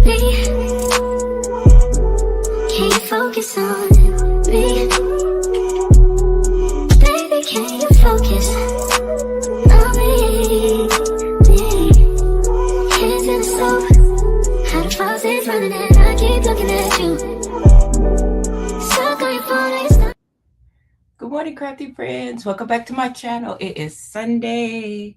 me? Can you focus on me? Baby, can you focus on me? Hands in the soap, how the faucet's running and I keep looking at you. Stuck on your phone, it's not. Good morning, crafty friends. Welcome back to my channel. It is Sunday,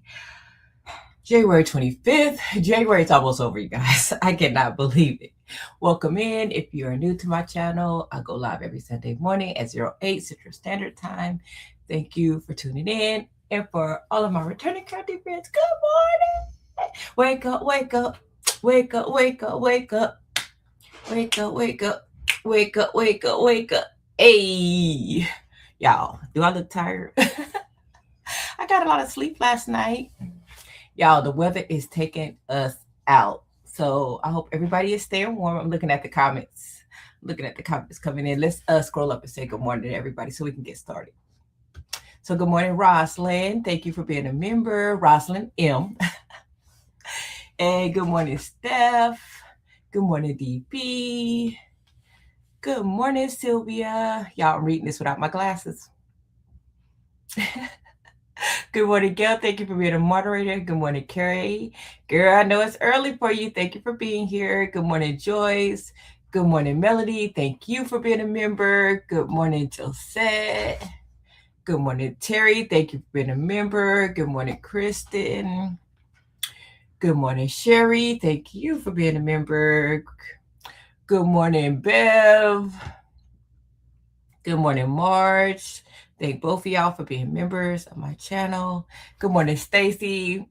January 25th. January is almost over, you guys. I cannot believe it. Welcome in. If you are new to my channel, I go live every Sunday morning at 08 Central Standard Time. Thank you for tuning in. And for all of my returning crafty friends, good morning. Wake up, wake up, wake up, wake up, wake up, wake up, wake up, wake up, wake up, wake up. Hey. Y'all, do I look tired? I got a lot of sleep last night. Y'all, the weather is taking us out. So I hope everybody is staying warm. I'm looking at the comments. Coming in. Let's scroll up and say good morning to everybody so we can get started. So good morning, Rosalind. Thank you for being a member. Rosalind M. And good morning, Steph. Good morning, DP. Good morning, Sylvia. Y'all, I'm reading this without my glasses. Good morning, Gayle. Thank you for being a moderator. Good morning, Carrie. Girl, I know it's early for you. Thank you for being here. Good morning, Joyce. Good morning, Melody. Thank you for being a member. Good morning, Josette. Good morning, Terry. Thank you for being a member. Good morning, Kristen. Good morning, Sherry. Thank you for being a member. Good morning, Bev. Good morning, Marge. Thank both of y'all for being members of my channel. Good morning, Stacey.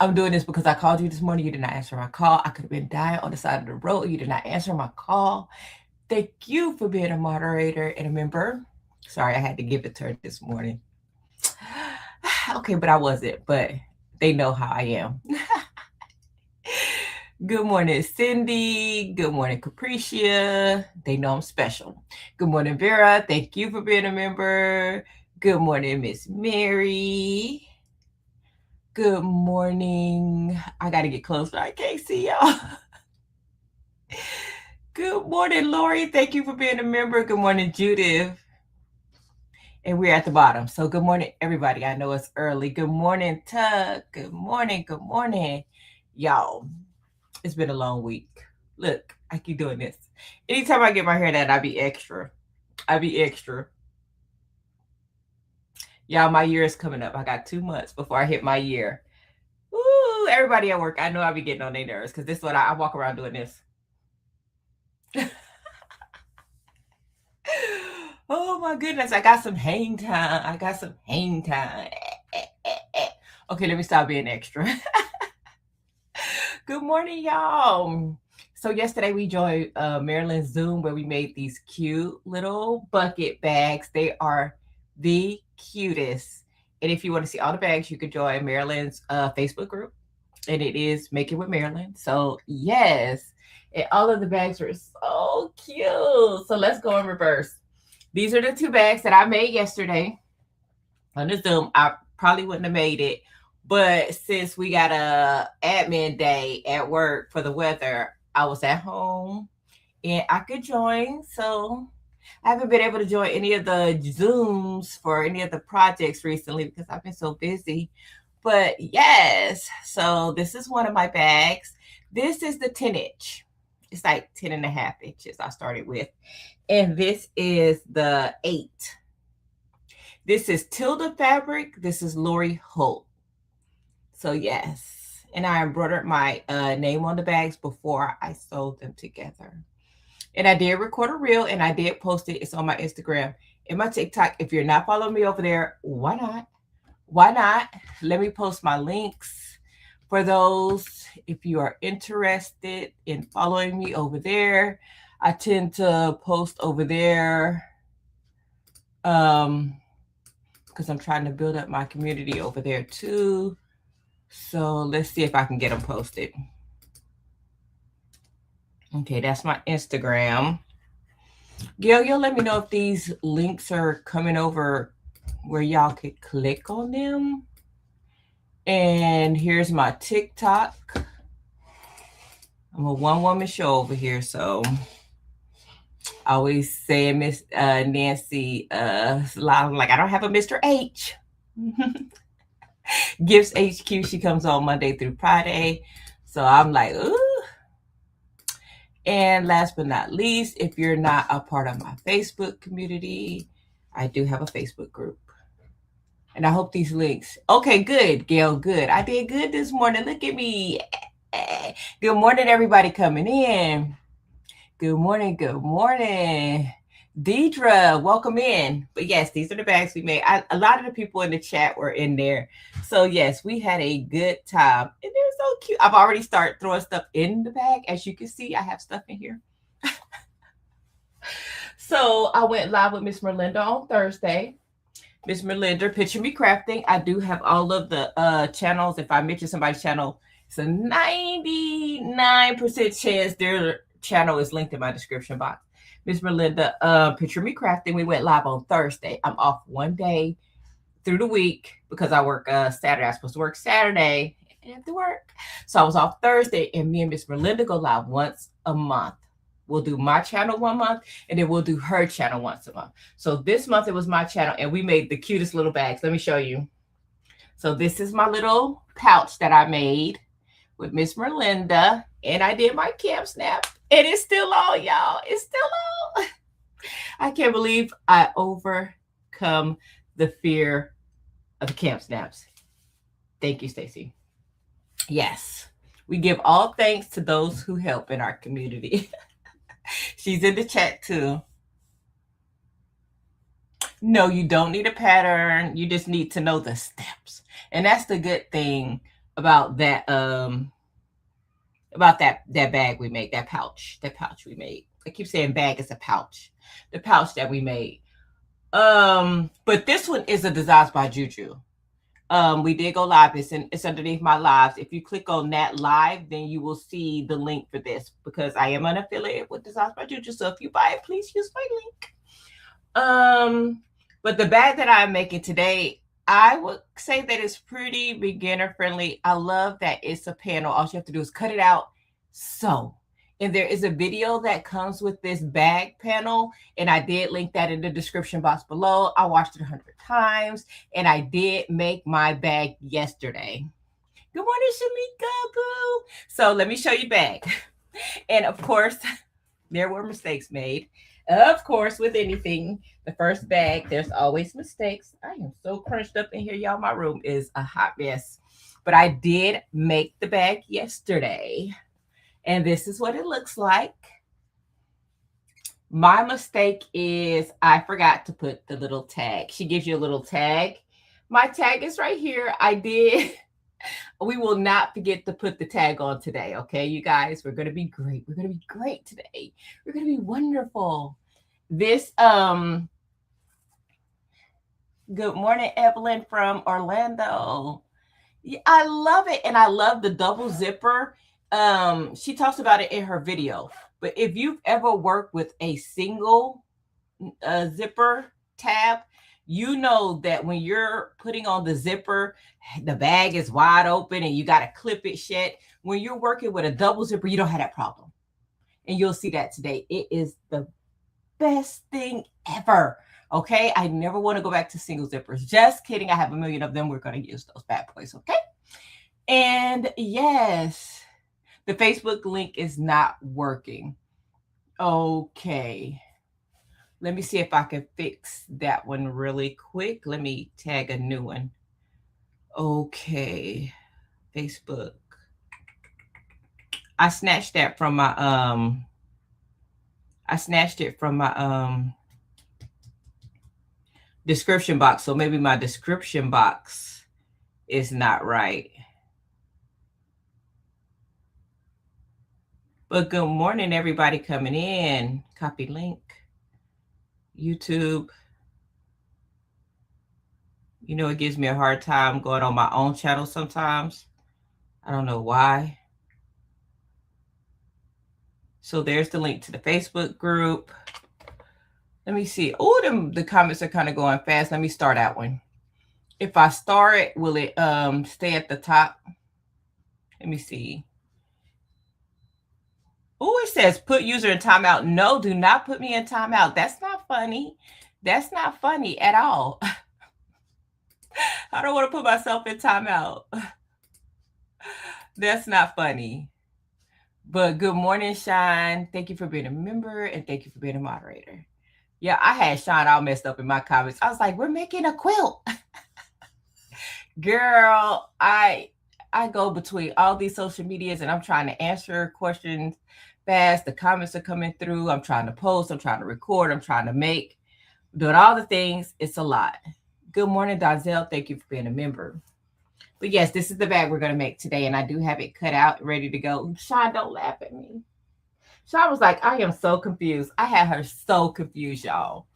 I'm doing this because I called you this morning. You did not answer my call. I could have been dying on the side of the road. You did not answer my call. Thank you for being a moderator and a member. Sorry, I had to give it to her this morning. Okay, but I wasn't. But they know how I am. Good morning, Cindy. Good morning, Capricia. They know I'm special. Good morning, Vera. Thank you for being a member. Good morning, Miss Mary. Good morning. I got to get closer. I can't see y'all. Good morning, Lori. Thank you for being a member. Good morning, Judith. And we're at the bottom. So good morning, everybody. I know it's early. Good morning, Tuck. Good morning. Good morning, y'all. It's been a long week. Look, I keep doing this. Anytime I get my hair done, I be extra. Y'all, my year is coming up. I got 2 months before I hit my year. Woo, everybody at work, I know I be getting on their nerves because this is what I walk around doing this. Oh my goodness, I got some hang time. Okay, let me stop being extra. Good morning, y'all. So yesterday we joined Maryland's Zoom where we made these cute little bucket bags. They are the cutest. And if you want to see all the bags, you can join Maryland's Facebook group. And it is Make It with Maryland. So yes, and all of the bags are so cute. So let's go in reverse. These are the 2 bags that I made yesterday on the Zoom. I probably wouldn't have made it. But since we got a admin day at work for the weather, I was at home and I could join. So I haven't been able to join any of the Zooms for any of the projects recently because I've been so busy. But yes, so this is one of my bags. This is the 10-inch. It's like 10.5 inches I started with. And this is the 8. This is Tilda fabric. This is Lori Holt. So yes, and I embroidered my name on the bags before I sewed them together. And I did record a reel and I did post it. It's on my Instagram and my TikTok. If you're not following me over there, why not? Why not? Let me post my links for those if you are interested in following me over there. I tend to post over there because I'm trying to build up my community over there too. So let's see if I can get them posted. Okay, that's my Instagram. Gayle, you'll let me know if these links are coming over where y'all could click on them. And here's my TikTok. I'm a one-woman show over here, so I always say Miss Nancy like I don't have a Mr. H. Gifts HQ, she comes on Monday through Friday. So I'm like, ooh. And last but not least, if you're not a part of my Facebook community, I do have a Facebook group. And I hope these links. Okay, good, Gayle, good. I did good this morning. Look at me. Good morning, everybody coming in. Good morning, good morning. Deidre, welcome in. But yes, these are the bags we made. A lot of the people in the chat were in there. So yes, we had a good time. And they're so cute. I've already started throwing stuff in the bag. As you can see, I have stuff in here. So I went live with Miss Merlinda on Thursday. Miss Merlinda, Picture Me Crafting. I do have all of the channels. If I mention somebody's channel, it's a 99% chance their channel is linked in my description box. Miss Merlinda, Picture Me Crafting. We went live on Thursday. I'm off one day through the week because I work Saturday. I'm supposed to work Saturday and have to work. So I was off Thursday, and me and Miss Merlinda go live once a month. We'll do my channel 1 month, and then we'll do her channel once a month. So this month it was my channel, and we made the cutest little bags. Let me show you. So this is my little pouch that I made with Miss Merlinda, and I did my camp snap, and it's still on, y'all. It's still on. I can't believe I overcome the fear of the camp snaps. Thank you, Stacey. Yes, we give all thanks to those who help in our community. She's in the chat too. No, you don't need a pattern. You just need to know the steps. And that's the good thing about that bag we made, that pouch we made. I keep saying bag, is a pouch. The pouch that we made. But this one is a Designs by JuJu. We did go live. It's underneath my lives. If you click on that live, then you will see the link for this, because I am an affiliate with Designs by JuJu. So if you buy it, please use my link. But the bag that I'm making today, I would say that it's pretty beginner friendly. I love that it's a panel. All you have to do is cut it out, sew. And there is a video that comes with this bag panel, and I did link that in the description box below. I watched it 100 times, and I did make my bag yesterday. Good morning, Shamika, boo. So let me show you bag. And of course, there were mistakes made. Of course, with anything, the first bag, there's always mistakes. I am so crunched up in here, y'all. My room is a hot mess. But I did make the bag yesterday. And this is what it looks like. My mistake is I forgot to put the little tag. She gives you a little tag. My tag is right here. I did. We will not forget to put the tag on today. Okay, you guys, we're going to be great. We're going to be great today. We're going to be wonderful. This, good morning, Evelyn from Orlando. Yeah, I love it. And I love the double zipper. She talks about it in her video, but if you've ever worked with a single zipper tab, you know that when you're putting on the zipper, the bag is wide open and you got to clip it shut. When you're working with a double zipper, you don't have that problem. And you'll see that today. It is the best thing ever. Okay. I never want to go back to single zippers. Just kidding. I have a million of them. We're going to use those bad boys. Okay. And yes, the Facebook link is not working. Okay. Let me see if I can fix that one really quick. Let me tag a new one. Okay. Facebook. I snatched that from my description box. So maybe my description box is not right. But good morning, everybody coming in. Copy link. YouTube. You know, it gives me a hard time going on my own channel sometimes. I don't know why. So there's the link to the Facebook group. Let me see. Oh, the comments are kind of going fast. Let me start that one. If I start it, will it stay at the top? Let me see. Oh, it says put user in timeout. No, do not put me in timeout. That's not funny. That's not funny at all. I don't want to put myself in timeout. That's not funny. But good morning, Shon. Thank you for being a member and thank you for being a moderator. Yeah, I had Shon all messed up in my comments. I was like, we're making a quilt. Girl, I go between all these social medias and I'm trying to answer questions fast. The comments are coming through. I'm trying to post. I'm trying to record. I'm trying to make. Doing all the things. It's a lot. Good morning, Donzel. Thank you for being a member. But yes, this is the bag we're going to make today. And I do have it cut out, ready to go. Shon, don't laugh at me. Shon was like, I am so confused. I had her so confused, y'all.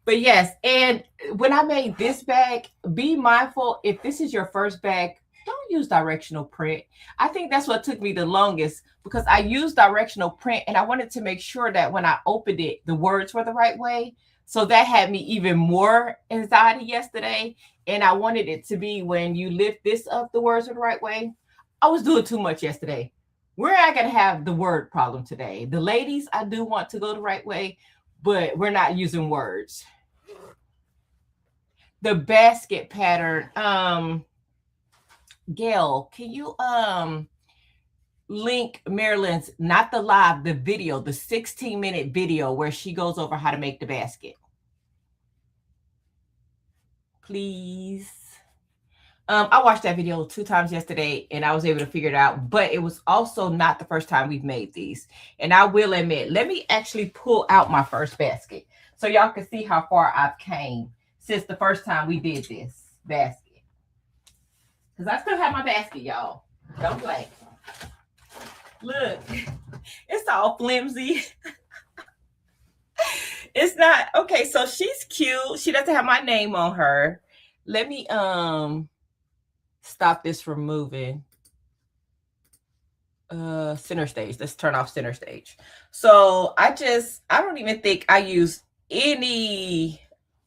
But yes, and when I made this bag, be mindful, if this is your first bag, don't use directional print. I think that's what took me the longest because I used directional print and I wanted to make sure that when I opened it, the words were the right way. So that had me even more anxiety yesterday. And I wanted it to be when you lift this up, the words are the right way. I was doing too much yesterday. We're not going to have the word problem today. The ladies, I do want to go the right way, but we're not using words. The basket pattern. Gayle, can you link Marilyn's, not the live, the video, the 16-minute video where she goes over how to make the basket? Please. I watched that video 2 times yesterday and I was able to figure it out, but it was also not the first time we've made these. And I will admit, let me actually pull out my first basket so y'all can see how far I've came since the first time we did this basket. Because I still have my basket, y'all. Don't play. Look, it's all flimsy. It's not okay. So she's cute. She doesn't have my name on her. Let me stop this from moving. Center stage. Let's turn off center stage. So I don't even think I use any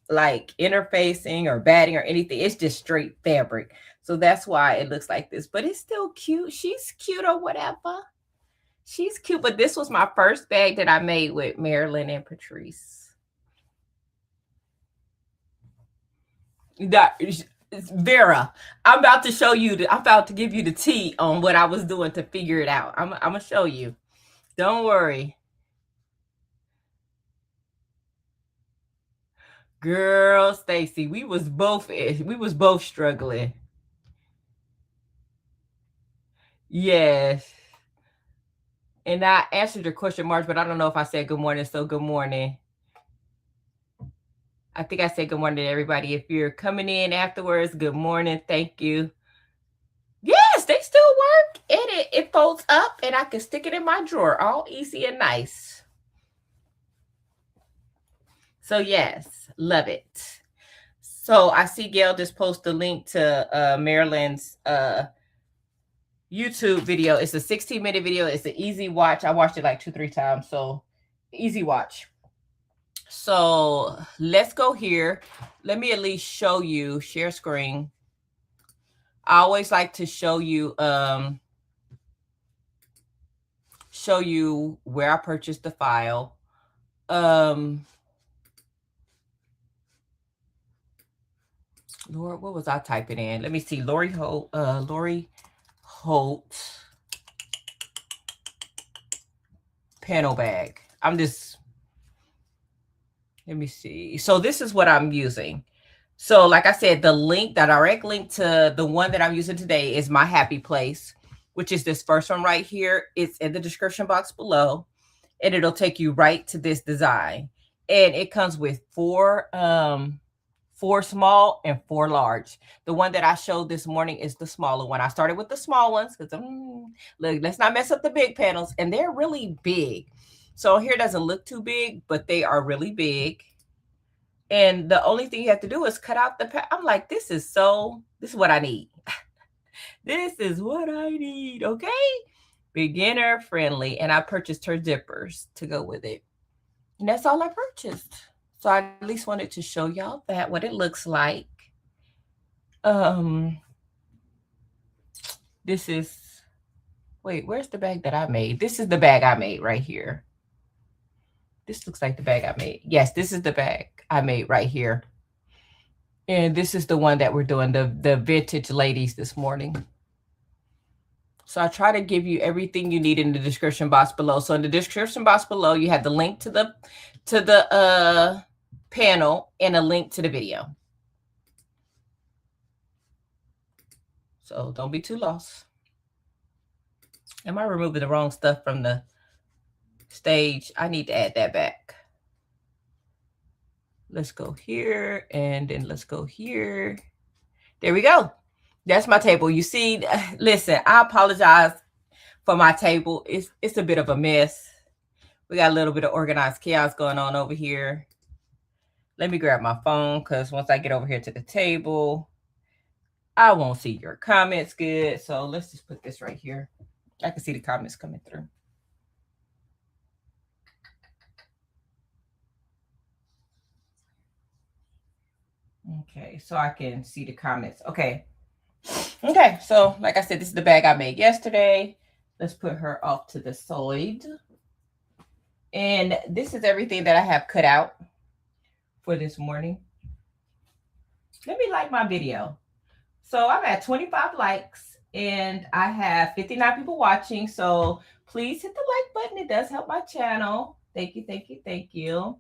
like interfacing or batting or anything. It's just straight fabric. So that's why it looks like this, but it's still cute. She's cute or whatever. She's cute, but this was my first bag that I made with Marilyn and Patrice. Vera, I'm about to show you. I'm about to give you the tea on what I was doing to figure it out. I'm going to show you. Don't worry. Girl, Stacey, we was both struggling. Yes. And I answered your question, March, but I don't know if I said good morning. So good morning. I think I said good morning to everybody. If you're coming in afterwards, good morning. Thank you. Yes, they still work. And it folds up and I can stick it in my drawer. All easy and nice. So yes, love it. So I see Gayle just post the link to Marilyn's YouTube video. It's a 16-minute video. It's an easy watch. I watched it like 2-3 times. So easy watch. So let's go here. Let me at least show you, share screen. I always like to show you where I purchased the file. Lord, what was I typing in? Let me see. Lori Holt panel bag. Let me see. So this is what I'm using. So like I said, the direct link to the one that I'm using today is My Happy Place, which is this first one right here. It's in the description box below, and it'll take you right to this design. And it comes with 4 small and 4 large. The one that I showed this morning is the smaller one. I started with the small ones because look, let's not mess up the big panels, and they're really big. So here doesn't look too big, but they are really big. And the only thing you have to do is cut out I'm like, this is what I need. This is what I need. Okay. Beginner friendly. And I purchased her zippers to go with it. And that's all I purchased. So I at least wanted to show y'all what it looks like. This is Wait, where's the bag that I made? This is the bag I made right here. This looks like the bag I made. Yes, this is the bag I made right here. And this is the one that we're doing, the vintage ladies this morning. So I try to give you everything you need in the description box below. So in the description box below, you have the link to the panel and a link to the video. So don't be too lost. Am I removing the wrong stuff from the stage? I need to add that back. Let's go here and then let's go here. There we go. That's my table. You see, listen, I apologize for my table. It's a bit of a mess. We got a little bit of organized chaos going on over here. Let me grab my phone because once I get over here to the table, I won't see your comments good. So let's just put this right here. I can see the comments coming through. Okay, so I can see the comments. Okay. Okay, so like I said, this is the bag I made yesterday. Let's put her off to the side. And this is everything that I have cut out for this morning. Let me like my video. So I'm at 25 likes and I have 59 people watching. So please hit the like button. It does help my channel. Thank you, thank you, thank you.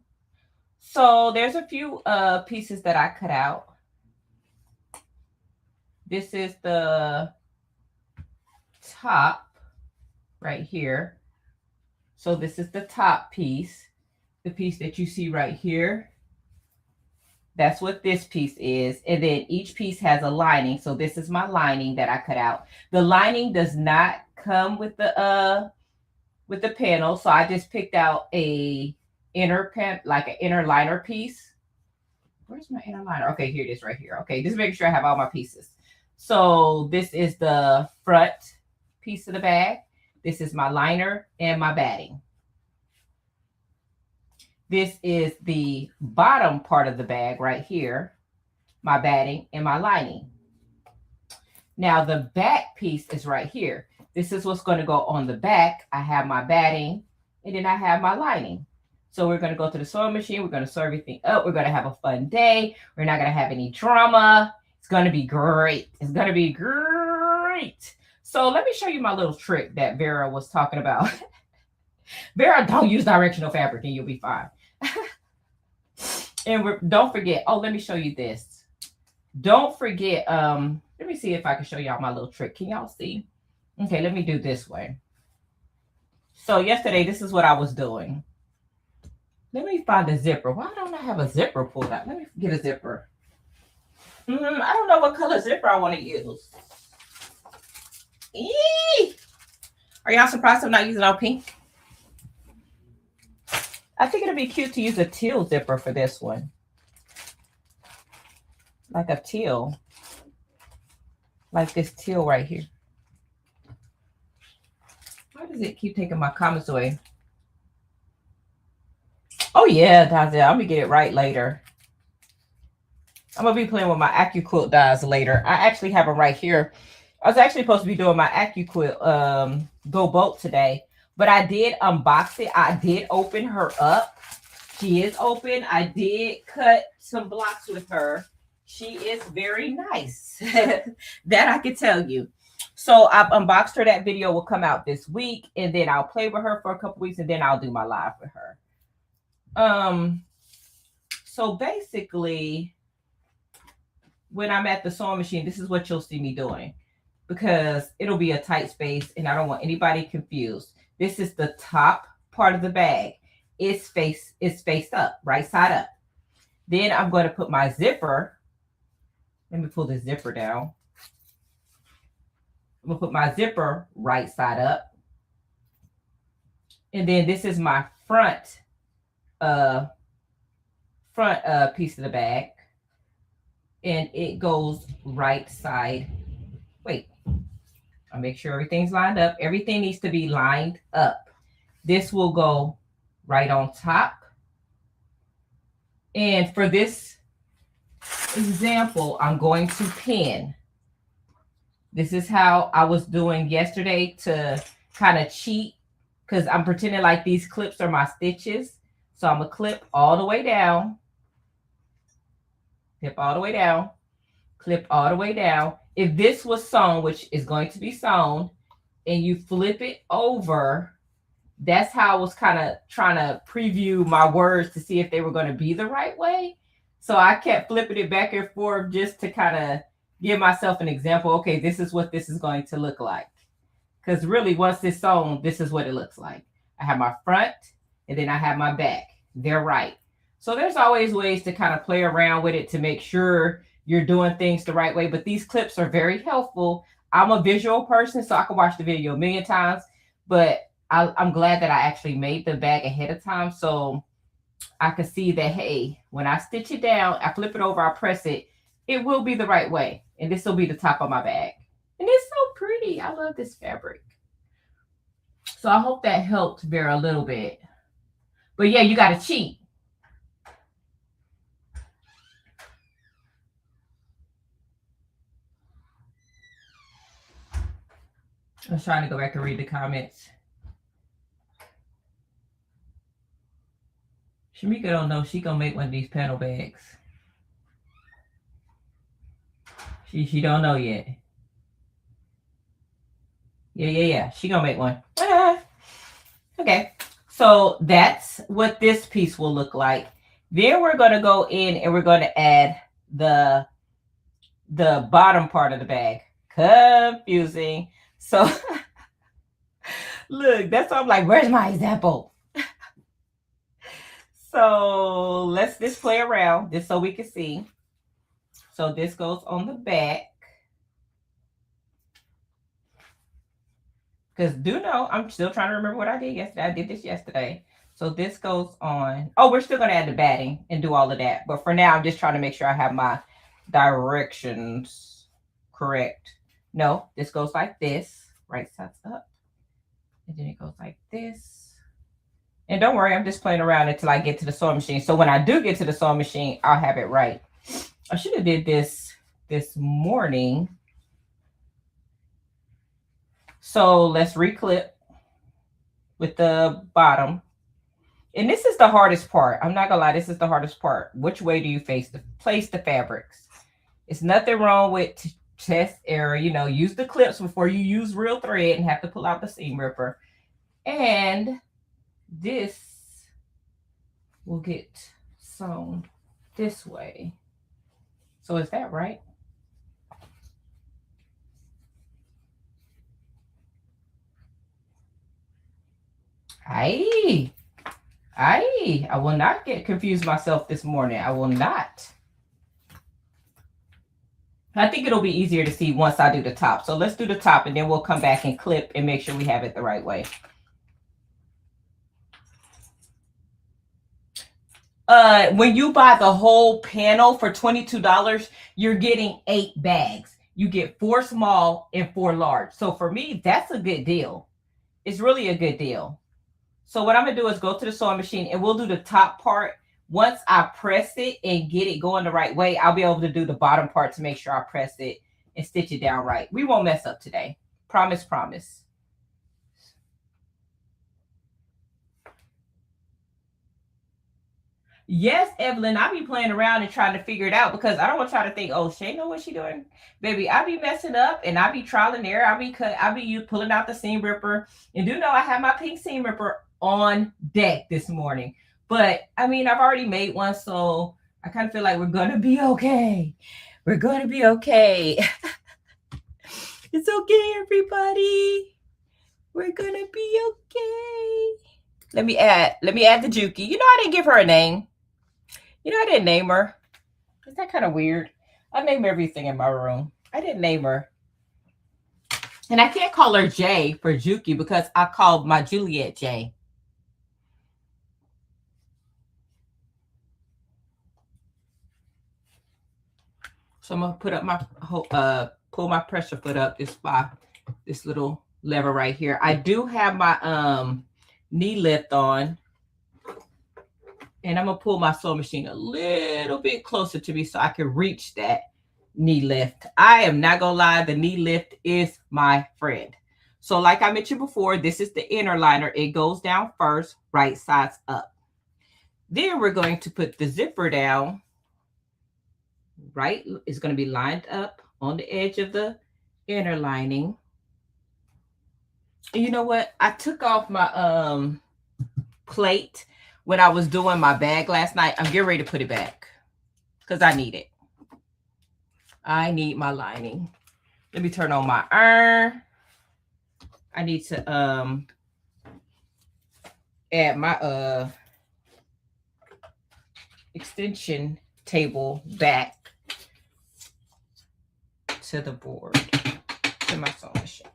So there's a few pieces that I cut out. This is the top right here. So this is the top piece, the piece that you see right here. That's what this piece is. And then each piece has a lining. So this is my lining that I cut out. The lining does not come with the panel. So I just picked out a inner liner piece. Where's my inner liner? Okay, here it is right here. Okay, just making sure I have all my pieces. So this is the front piece of the bag. This is my liner and my batting. This is the bottom part of the bag right here, my batting and my lining. Now the back piece is right here. This is what's going to go on the back. I have my batting and then I have my lining. So we're going to go to the sewing machine. We're going to sew everything up. We're going to have a fun day. We're not going to have any drama. It's going to be great. It's going to be great. So let me show you my little trick that Vera was talking about. Vera, don't use directional fabric and you'll be fine. And don't forget, oh, let me show you this. Don't forget, let me see if I can show y'all my little trick. Can y'all see? Okay, let me do this way. So yesterday, this is what I was doing. Let me find a zipper. Why don't I have a zipper pulled out? Let me get a zipper. I don't know what color zipper I want to use. Eee! Are y'all surprised I'm not using all pink? I think it'd be cute to use a teal zipper for this one. Like a teal. Like this teal right here. Why does it keep taking my comments away? Oh yeah, I'm gonna get it right later. I'm gonna be playing with my AccuQuilt dies later. I actually have them right here. I was actually supposed to be doing my AccuQuilt Go Bolt today, but I did unbox it. I did open her up. She is open. I did cut some blocks with her. She is very nice. That I can tell you. So I've unboxed her. That video will come out this week, and then I'll play with her for a couple weeks, and then I'll do my live with her. So basically, when I'm at the sewing machine, this is what you'll see me doing, because it'll be a tight space and I don't want anybody confused. This is the top part of the bag. It's faced up, right side up. Then I'm going to put my zipper. Let me pull this zipper down. I'm going to put my zipper right side up. And then this is my front piece of the bag. And it goes right side. Wait, I'll make sure everything's lined up. Everything needs to be lined up. This will go right on top. And for this example, I'm going to pin This is how I was doing yesterday to kind of cheat, because I'm pretending like these clips are my stitches. So I'm going to clip all the way down. Clip all the way down. Clip all the way down. If this was sewn, which is going to be sewn, and you flip it over, that's how I was kind of trying to preview my words to see if they were going to be the right way. So I kept flipping it back and forth just to kind of give myself an example. Okay, this is what this is going to look like. Because really, once it's sewn, this is what it looks like. I have my front, and then I have my back. They're right. So there's always ways to kind of play around with it to make sure you're doing things the right way. But these clips are very helpful. I'm a visual person, so I can watch the video a million times. But I'm glad that I actually made the bag ahead of time, so I could see that, hey, when I stitch it down, I flip it over, I press it, it will be the right way. And this will be the top of my bag. And it's so pretty. I love this fabric. So I hope that helped Vera a little bit. But yeah, you got to cheat. I was trying to go back and read the comments. Shamika don't know she gonna make one of these panel bags. She don't know yet. Yeah. She gonna make one. Okay. So that's what this piece will look like. Then we're gonna go in and we're gonna add the bottom part of the bag. Confusing. So look, that's why I'm like, where's my example? So let's just play around just so we can see. So this goes on the back. Because do know, I'm still trying to remember what I did yesterday. I did this yesterday. So this goes on. Oh, we're still going to add the batting and do all of that. But for now, I'm just trying to make sure I have my directions correct. No, this goes like this. Right side's up. And then it goes like this. And don't worry, I'm just playing around until I get to the sewing machine. So when I do get to the sewing machine, I'll have it right. I should have did this morning. So let's reclip with the bottom. And this is the hardest part. I'm not gonna lie, this is the hardest part. Which way do you place the fabrics? It's nothing wrong with test error. You know, use the clips before you use real thread and have to pull out the seam ripper. And this will get sewn this way. So is that right? I will not get confused myself this morning. I will not. I think it'll be easier to see once I do the top. So let's do the top and then we'll come back and clip and make sure we have it the right way. When you buy the whole panel for $22, you're getting 8 bags. You get 4 small and 4 large. So for me, that's a good deal. It's really a good deal. So what I'm going to do is go to the sewing machine and we'll do the top part. Once I press it and get it going the right way, I'll be able to do the bottom part to make sure I press it and stitch it down right. We won't mess up today. Promise, promise. Yes, Evelyn, I be playing around and trying to figure it out because I don't want to try to think, oh, Shay know what she doing. Baby, I be messing up and I be trial and error. I be pulling out the seam ripper. And do know I have my pink seam ripper on deck this morning. But I mean, I've already made one, so I kind of feel like we're going to be okay. We're going to be okay. It's okay, everybody. We're going to be okay. Let me add the Juki. You know, I didn't give her a name. You know, I didn't name her. Is that kind of weird? I name everything in my room. I didn't name her. And I can't call her J for Juki because I called my Juliet J. So I'm going to put up my, pull my pressure foot up by this little lever right here. I do have my knee lift on. And I'm going to pull my sewing machine a little bit closer to me so I can reach that knee lift. I am not gonna lie, the knee lift is my friend. So like I mentioned before, this is the inner liner. It goes down first, right sides up. Then we're going to put the zipper down. Right, it's going to be lined up on the edge of the inner lining. And you know what? I took off my plate when I was doing my bag last night. I'm getting ready to put it back because I need it. I need my lining. Let me turn on my iron. I need to add my extension table back to the board, to my sewing machine.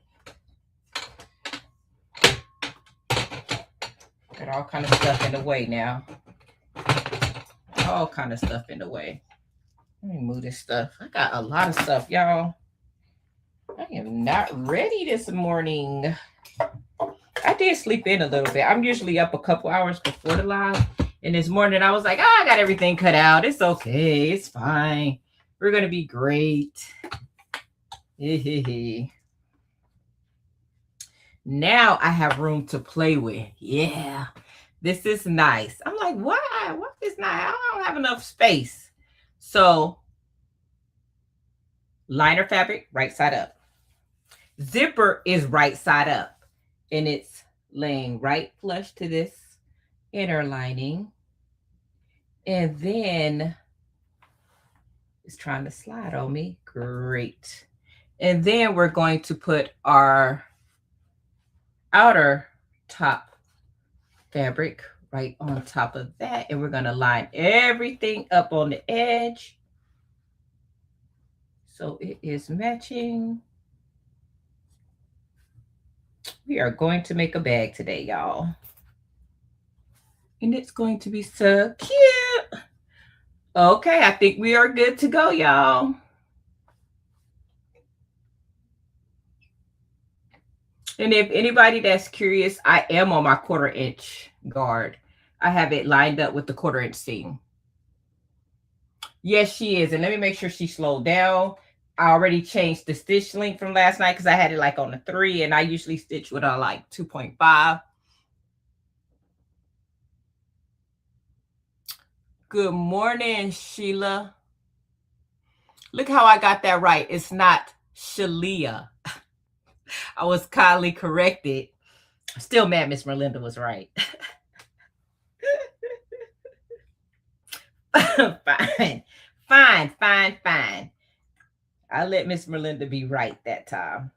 Got all kind of stuff in the way now. All kind of stuff in the way. Let me move this stuff. I got a lot of stuff, y'all. I am not ready this morning. I did sleep in a little bit. I'm usually up a couple hours before the live. And this morning I was like, I got everything cut out. It's okay. It's fine. We're going to be great. Now I have room to play with. Yeah, this is nice. I'm like, why? What is not? I don't have enough space. So liner fabric, right side up. Zipper is right side up. And it's laying right flush to this inner lining. And then it's trying to slide on me. Great. And then we're going to put our outer top fabric right on top of that. And we're going to line everything up on the edge. So it is matching. We are going to make a bag today, y'all. And it's going to be so cute. Okay, I think we are good to go, y'all. And if anybody that's curious, I am on my 1/4 inch guard. I have it lined up with the 1/4 inch seam. Yes, she is. And let me make sure she slowed down. I already changed the stitch length from last night because I had it like on the 3 and I usually stitch with a like 2.5. Good morning, Sheila. Look how I got that right. It's not Shalia. I was kindly corrected. Still mad Miss Merlinda was right. Fine. I let Miss Merlinda be right that time.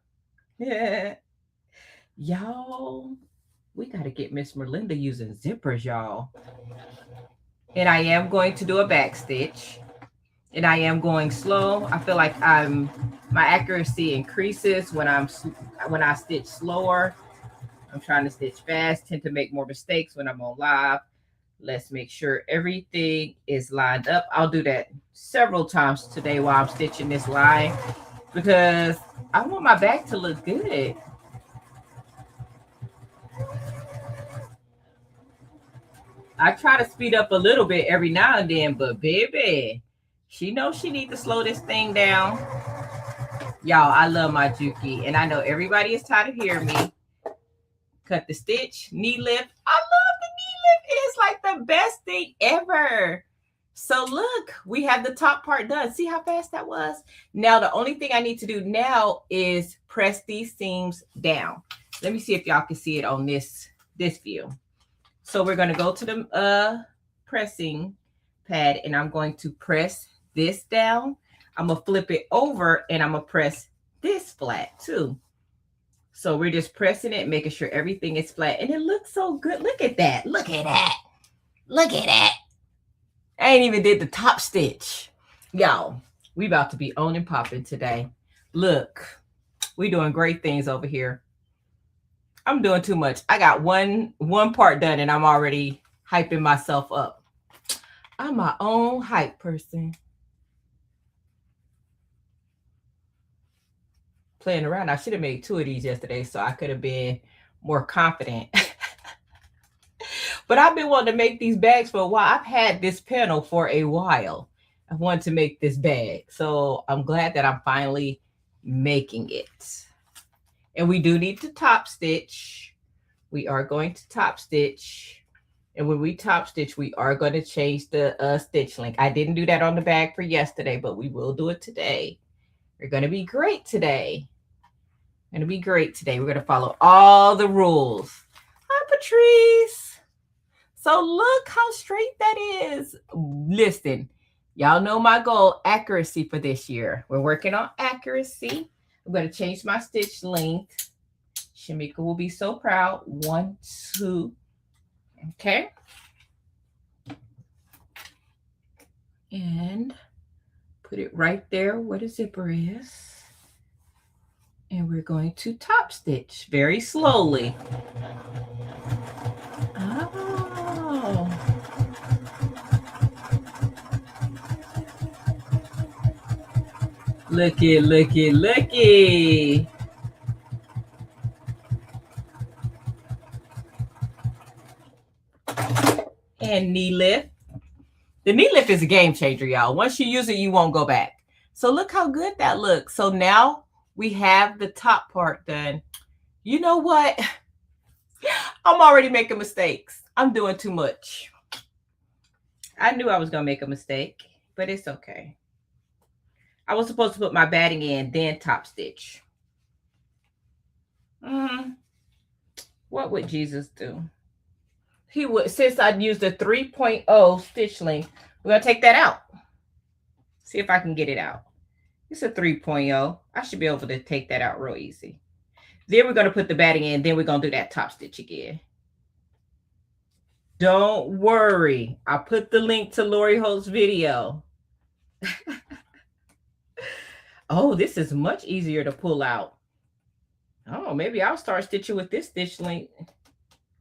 Yeah. Y'all, we got to get Miss Merlinda using zippers, y'all. And I am going to do a back stitch. And I am going slow. I feel like my accuracy increases when I stitch slower. I'm trying to stitch fast, tend to make more mistakes when I'm on live. Let's make sure everything is lined up. I'll do that several times today while I'm stitching this line because I want my back to look good. I try to speed up a little bit every now and then, but baby, she knows she needs to slow this thing down. Y'all, I love my Juki, and I know everybody is tired of hearing me. Cut the stitch, knee lift. I love the knee lift. It's like the best thing ever. So look, we have the top part done. See how fast that was? Now, the only thing I need to do now is press these seams down. Let me see if y'all can see it on this view. So we're going to go to the pressing pad, and I'm going to press this down. I'm going to flip it over, and I'm going to press this flat too. So we're just pressing it, making sure everything is flat. And it looks so good. Look at that. Look at that. Look at that. I ain't even did the top stitch. Y'all, we about to be on and popping today. Look, we doing great things over here. I'm doing too much. I got one part done, and I'm already hyping myself up. I'm my own hype person. Playing around. I should have made 2 of these yesterday so I could have been more confident. But I've been wanting to make these bags for a while. I've had this panel for a while. I wanted to make this bag. So I'm glad that I'm finally making it. And we do need to top stitch. We are going to top stitch. And when we top stitch, we are going to change the stitch length. I didn't do that on the bag for yesterday, but we will do it today. We're going to be great today. We're going to be great today. We're going to follow all the rules. Hi, Patrice. So look how straight that is. Listen, y'all know my goal, accuracy for this year. We're working on accuracy. I'm going to change my stitch length. Shamika will be so proud. 1, 2. Okay. And put it right there where the zipper is. And we're going to top stitch very slowly. Oh. Looky, looky, looky. And knee lift. The knee lift is a game changer, y'all. Once you use it, you won't go back. So look how good that looks. So now we have the top part done. You know what? I'm already making mistakes. I'm doing too much. I knew I was going to make a mistake, but it's okay. I was supposed to put my batting in, then top stitch. What would Jesus do? He would, since I'd used a 3.0 stitch length, we're going to take that out. See if I can get it out. It's a 3.0. I should be able to take that out real easy. Then we're going to put the batting in. Then we're going to do that top stitch again. Don't worry. I put the link to Lori Holt's video. Oh, this is much easier to pull out. Oh, maybe I'll start stitching with this stitch length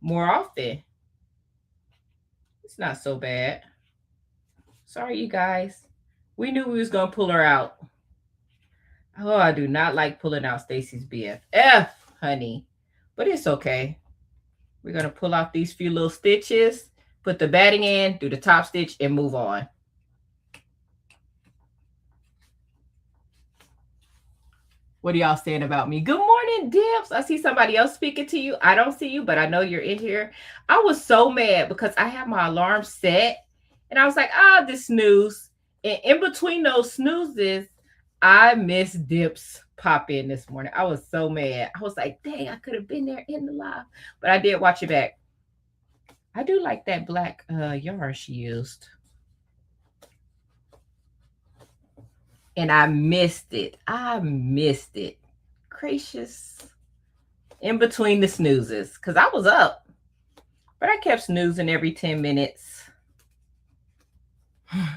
more often. It's not so bad. Sorry, you guys. We knew we was going to pull her out. Oh, I do not like pulling out Stacey's BFF, honey. But it's okay. We're going to pull out these few little stitches, put the batting in, do the top stitch, and move on. What are y'all saying about me? Good morning, Dips. I see somebody else speaking to you. I don't see you, but I know you're in here. I was so mad because I have my alarm set, and I was like, this snooze. And in between those snoozes, I missed Dips pop in this morning. I was so mad. I was like, dang, I could have been there in the live, but I did watch it back. I do like that black yarn she used. And I missed it. I missed it. Gracious. In between the snoozes. Because I was up. But I kept snoozing every 10 minutes. I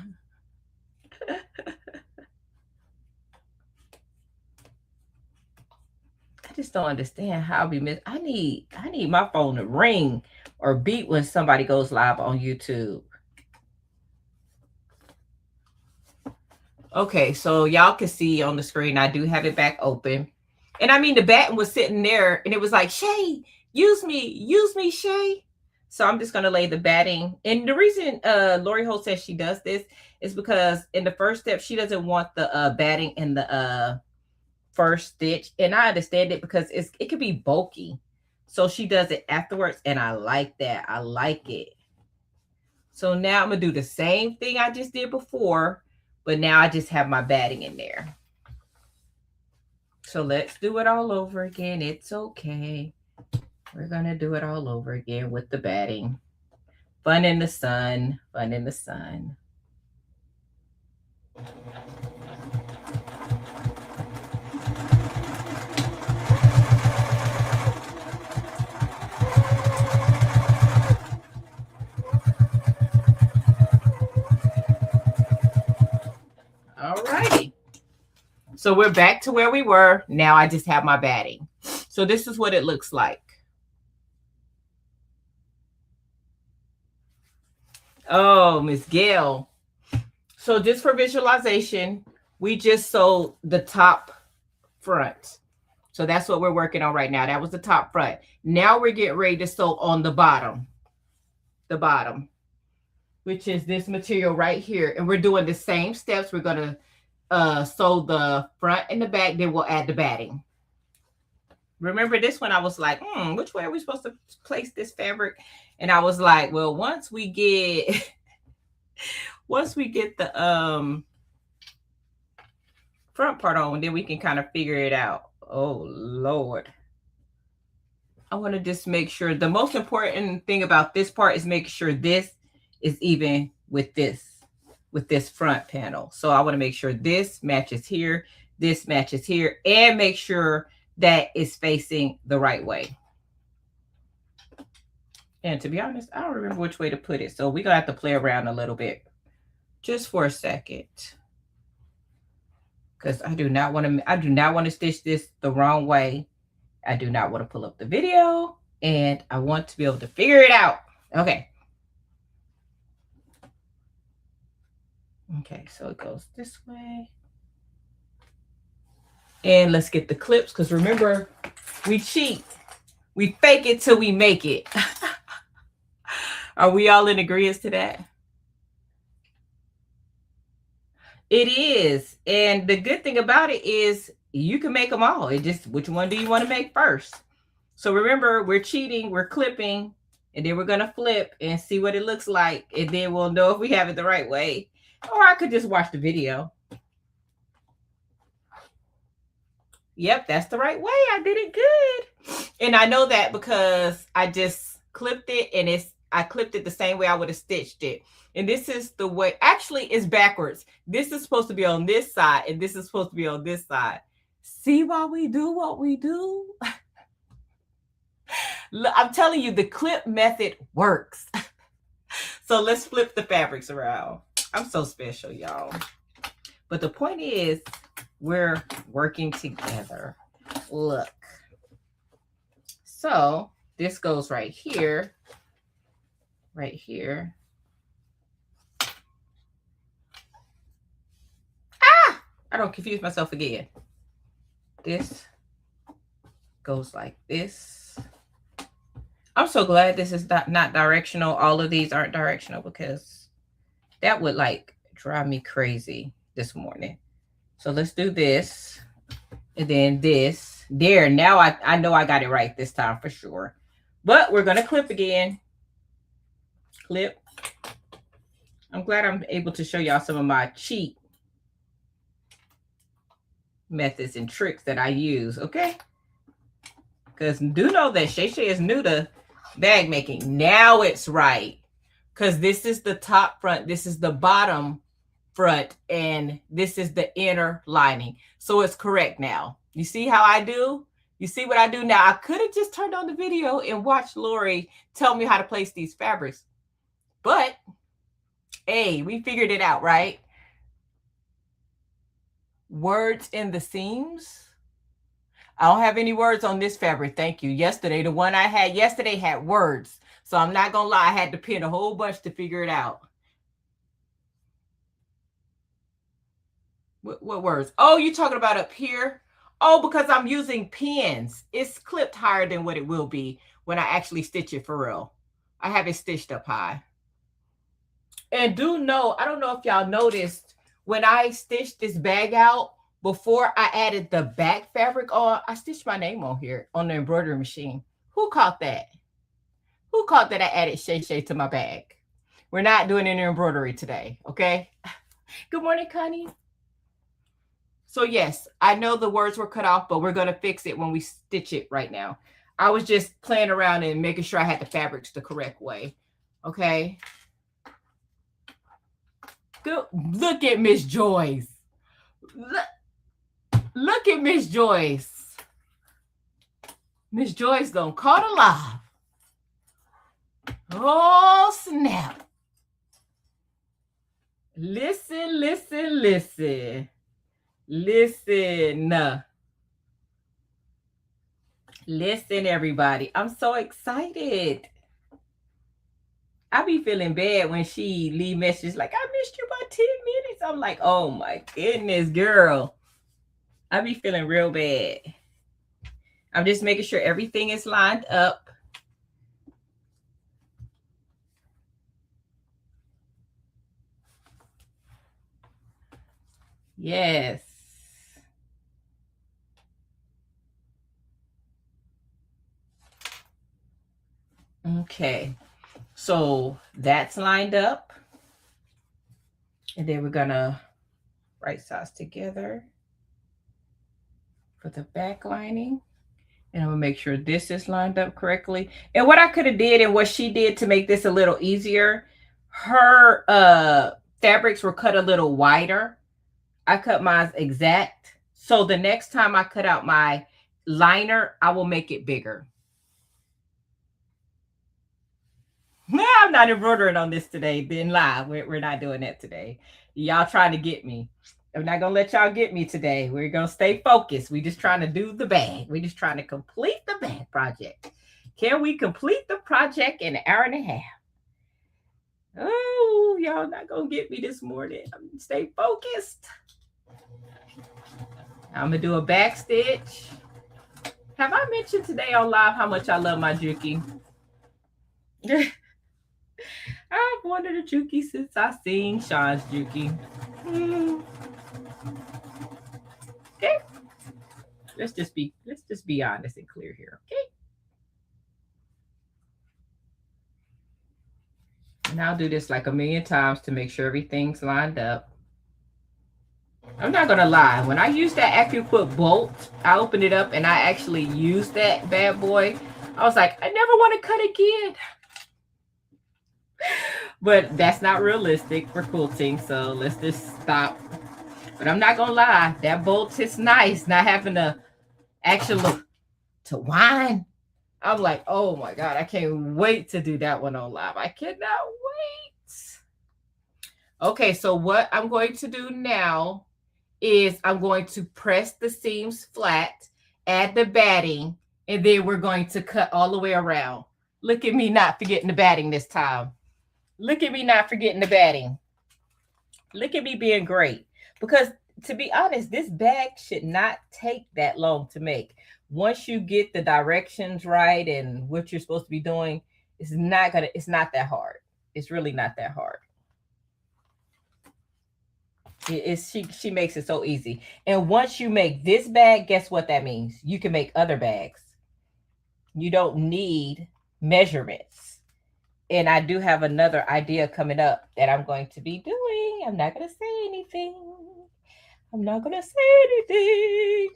just don't understand how we miss. I need my phone to ring or beep when somebody goes live on YouTube. Okay, so y'all can see on the screen, I do have it back open. And I mean, the batten was sitting there and it was like, Shay, use me, Shay. So I'm just going to lay the batting. And the reason Lori Holt says she does this is because in the first step, she doesn't want the batting in the first stitch. And I understand it because it could be bulky. So she does it afterwards. And I like that. I like it. So now I'm going to do the same thing I just did before. But now I just have my batting in there. So let's do it all over again. It's okay. We're going to do it all over again with the batting. Fun in the sun. Fun in the sun. All righty. So we're back to where we were. Now I just have my batting. So this is what it looks like. Oh, Miss Gayle. So just for visualization, we just sewed the top front. So that's what we're working on right now. That was the top front. Now we're getting ready to sew on the bottom. The bottom. which is this material right here. And we're doing the same steps. We're going to sew the front and the back. Then we'll add the batting. Remember this one, I was like, which way are we supposed to place this fabric? And I was like, well, once we get the front part on, then we can kind of figure it out. Oh, Lord. I want to just make sure the most important thing about this part is making sure this is even with this front panel. So I want to make sure this matches here, this matches here, and make sure that it's facing the right way. And to be honest, I don't remember which way to put it. So we're going to have to play around a little bit just for a second. Because I do not want to stitch this the wrong way. I do not want to pull up the video, and I want to be able to figure it out. Okay. Okay, so it goes this way. And let's get the clips, because remember, we cheat. We fake it till we make it. Are we all in agreement to that? It is. And the good thing about it is you can make them all. It just, which one do you want to make first? So remember, we're cheating, we're clipping, and then we're going to flip and see what it looks like. And then we'll know if we have it the right way. Or I could just watch the video. Yep, that's the right way. I did it good. And I know that because I just clipped it, and I clipped it the same way I would have stitched it. And this is the way, actually it's backwards. This is supposed to be on this side, and this is supposed to be on this side. See why we do what we do? I'm telling you, the clip method works. So let's flip the fabrics around. I'm so special, y'all. But the point is, we're working together. Look. So this goes right here. Right here. Ah! I don't confuse myself again. This goes like this. I'm so glad this is not directional. All of these aren't directional, because that would like drive me crazy this morning. So let's do this. And then this. There. Now I know I got it right this time for sure. But we're going to clip again. Clip. I'm glad I'm able to show y'all some of my cheat methods and tricks that I use. Okay. Because do know that Shay is new to bag making. Now it's right. Because this is the top front. This is the bottom front. And this is the inner lining. So it's correct now. You see how I do? You see what I do now? I could have just turned on the video and watched Lori tell me how to place these fabrics. But, hey, we figured it out, right? Words in the seams. I don't have any words on this fabric. Thank you. Yesterday, the one I had yesterday had words. So I'm not going to lie. I had to pin a whole bunch to figure it out. What words? Oh, you're talking about up here? Oh, because I'm using pins. It's clipped higher than what it will be when I actually stitch it for real. I have it stitched up high. And do know, I don't know if y'all noticed, when I stitched this bag out, before I added the back fabric on, I stitched my name on here on the embroidery machine. Who caught that? Who caught that I added Shay Shay to my bag? We're not doing any embroidery today, okay? Good morning, Connie. So yes, I know the words were cut off, but we're going to fix it when we stitch it right now. I was just playing around and making sure I had the fabrics the correct way, okay? Good. Look at Miss Joyce. Look at Miss Joyce. Miss Joyce gonna caught alive. Oh, snap. Listen, listen, listen. Listen. Listen, everybody. I'm so excited. I be feeling bad when she leave messages like, I missed you by 10 minutes. I'm like, oh my goodness, girl. I be feeling real bad. I'm just making sure everything is lined up. Yes. Okay. So that's lined up. And then we're gonna right sides together for the back lining. And I'm gonna make sure this is lined up correctly. And what I could have did and what she did to make this a little easier, her fabrics were cut a little wider. I cut mine exact. So the next time I cut out my liner, I will make it bigger. I'm not embroidering on this today. Then live. We're not doing that today. Y'all trying to get me. I'm not gonna let y'all get me today. We're gonna stay focused. We just trying to do the bag. We just trying to complete the bag project. Can we complete the project in an hour and a half? Oh, y'all not gonna get me this morning. I'm gonna stay focused. I'm gonna do a back stitch. Have I mentioned today on live how much I love my Juki? I've wanted a Juki since I seen Shon's Juki. Okay. Let's just be honest and clear here, okay? And I'll do this like a million times to make sure everything's lined up. I'm not gonna lie. When I used that AccuQuilt bolt, I opened it up and I actually used that bad boy. I was like, I never want to cut again. But that's not realistic for quilting, so let's just stop. But I'm not gonna lie, that bolt is nice. Not having to actually to whine. I'm like, oh my God, I can't wait to do that one on live. I cannot wait. Okay, so what I'm going to do now is I'm going to press the seams flat, add the batting, and then we're going to cut all the way around. Look at me not forgetting the batting this time. Look at me not forgetting the batting. Look at me being great. Because to be honest, this bag should not take that long to make. Once you get the directions right and what you're supposed to be doing, it's not that hard. It's really not that hard. She makes it so easy. And once you make this bag, guess what that means? You can make other bags. You don't need measurements. And I do have another idea coming up that I'm going to be doing. I'm not going to say anything. I'm not going to say anything.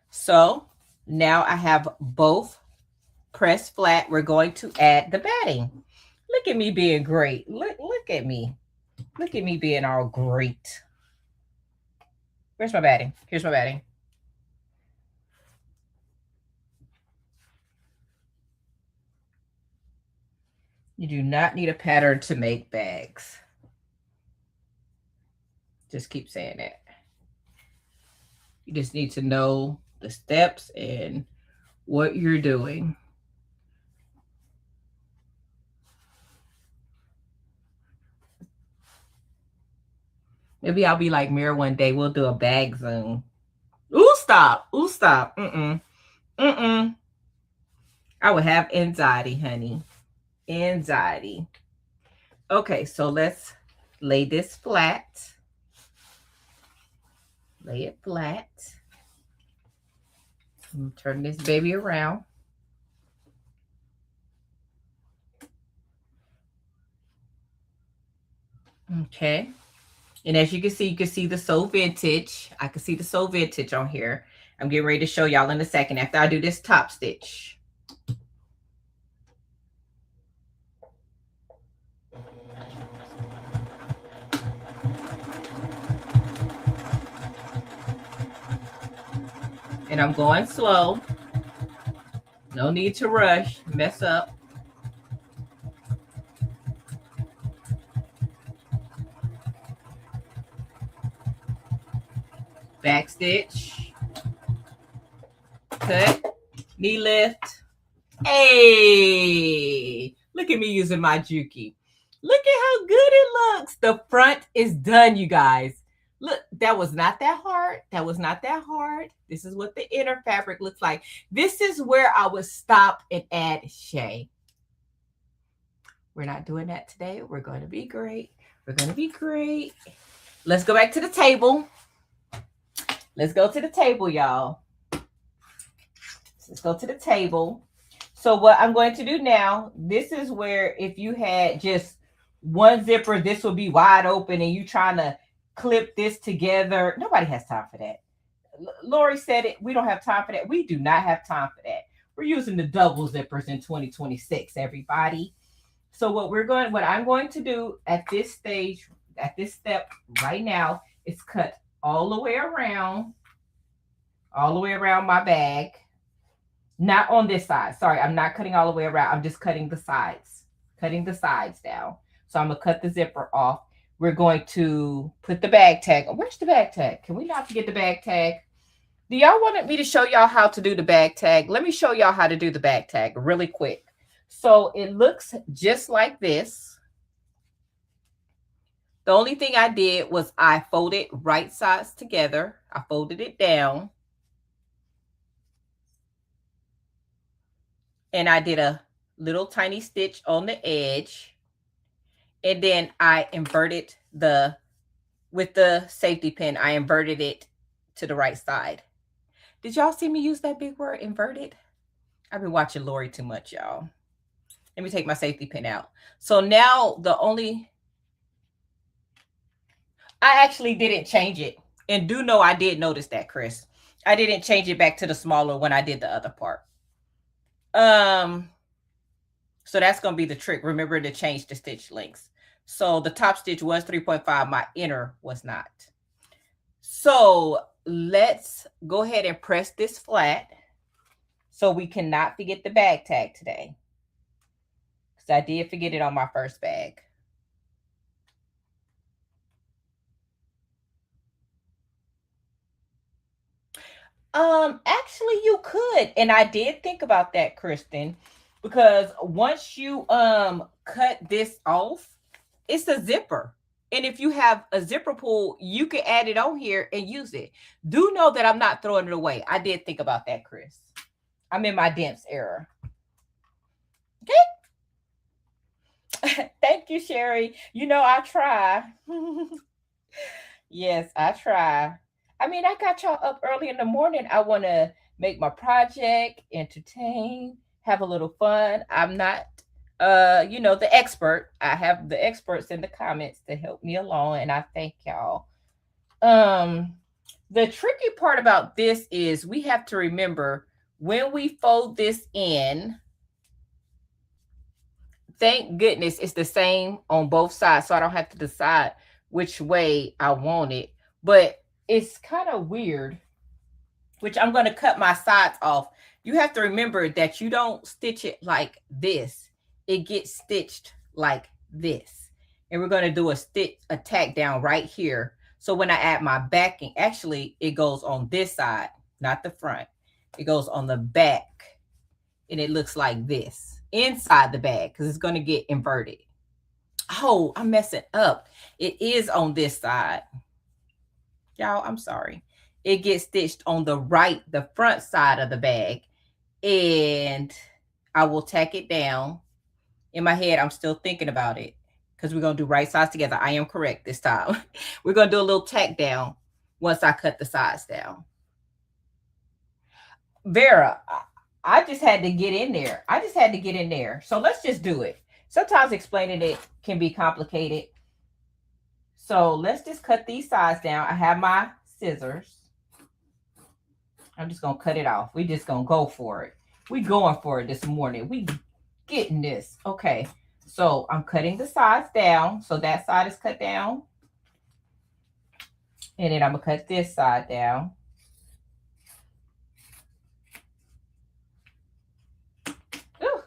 So now I have both pressed flat. We're going to add the batting. Look at me being great. Look at me. Look at me being all great. Where's my batting? Here's my batting. You do not need a pattern to make bags. Just keep saying that. You just need to know the steps and what you're doing. Maybe I'll be like Mirror one day. We'll do a bag zoom. Ooh, stop. Ooh, stop. I would have anxiety, honey. Anxiety. Okay, so let's lay this flat. Lay it flat. Turn this baby around. Okay. And as you can see the So Vintage. I can see the So Vintage on here. I'm getting ready to show y'all in a second after I do this top stitch. And I'm going slow. No need to rush, mess up. Back stitch. Cut. Knee lift. Hey! Look at me using my Juki. Look at how good it looks. The front is done, you guys. Look, that was not that hard. That was not that hard. This is what the inner fabric looks like. This is where I would stop and add shea. We're not doing that today. We're going to be great. We're going to be great. Let's go back to the table. Let's go to the table, y'all. Let's go to the table. So what I'm going to do now, this is where if you had just one zipper, this would be wide open and you trying to clip this together. Nobody has time for that. Lori said it. We don't have time for that. We do not have time for that. We're using the double zippers in 2026, everybody. So what I'm going to do at this stage, at this step right now, is cut all the way around my bag. Not on this side. Sorry, I'm not cutting all the way around. I'm just cutting the sides down. So I'm going to cut the zipper off. We're going to put the bag tag. Where's the bag tag? Can we not forget the bag tag? Do y'all want me to show y'all how to do the bag tag? Let me show y'all how to do the bag tag really quick. So it looks just like this. The only thing I did was I folded right sides together. I folded it down. And I did a little tiny stitch on the edge. And then I inverted with the safety pin, I inverted it to the right side. Did y'all see me use that big word, inverted? I've been watching Lori too much, y'all. Let me take my safety pin out. So now I actually didn't change it. And do know I did notice that, Chris. I didn't change it back to the smaller when I did the other part. So that's going to be the trick. Remember to change the stitch lengths. So the top stitch was 3.5. My inner was not. So let's go ahead and press this flat so we cannot forget the bag tag today. Because I did forget it on my first bag. Actually you could. And I did think about that, Kristen, because once you cut this off, it's a zipper. And if you have a zipper pull, you can add it on here and use it. Do know that I'm not throwing it away. I did think about that, Chris. I'm in my dense era. Okay. Thank you, Sherry. You know, I try. Yes, I try. I mean, I got y'all up early in the morning. I want to make my project, entertain, have a little fun. I'm not, the expert. I have the experts in the comments to help me along, and I thank y'all. The tricky part about this is we have to remember when we fold this in, thank goodness it's the same on both sides, so I don't have to decide which way I want it. But it's kind of weird, which I'm going to cut my sides off. You have to remember that you don't stitch it like this. It gets stitched like this. And we're going to do a tack down right here. So when I add my backing, actually it goes on this side, not the front. It goes on the back and it looks like this inside the bag because it's going to get inverted. Oh, I'm messing up. It is on this side. Y'all, I'm sorry. It gets stitched on the front side of the bag. And I will tack it down. In my head, I'm still thinking about it because we're going to do right sides together. I am correct this time. We're going to do a little tack down once I cut the sides down. Vera, I just had to get in there. So let's just do it. Sometimes explaining it can be complicated. So let's just cut these sides down. I have my scissors. I'm just going to cut it off. We just going to go for it. We going for it this morning. We getting this. Okay. So I'm cutting the sides down. So that side is cut down. And then I'm going to cut this side down. Ooh.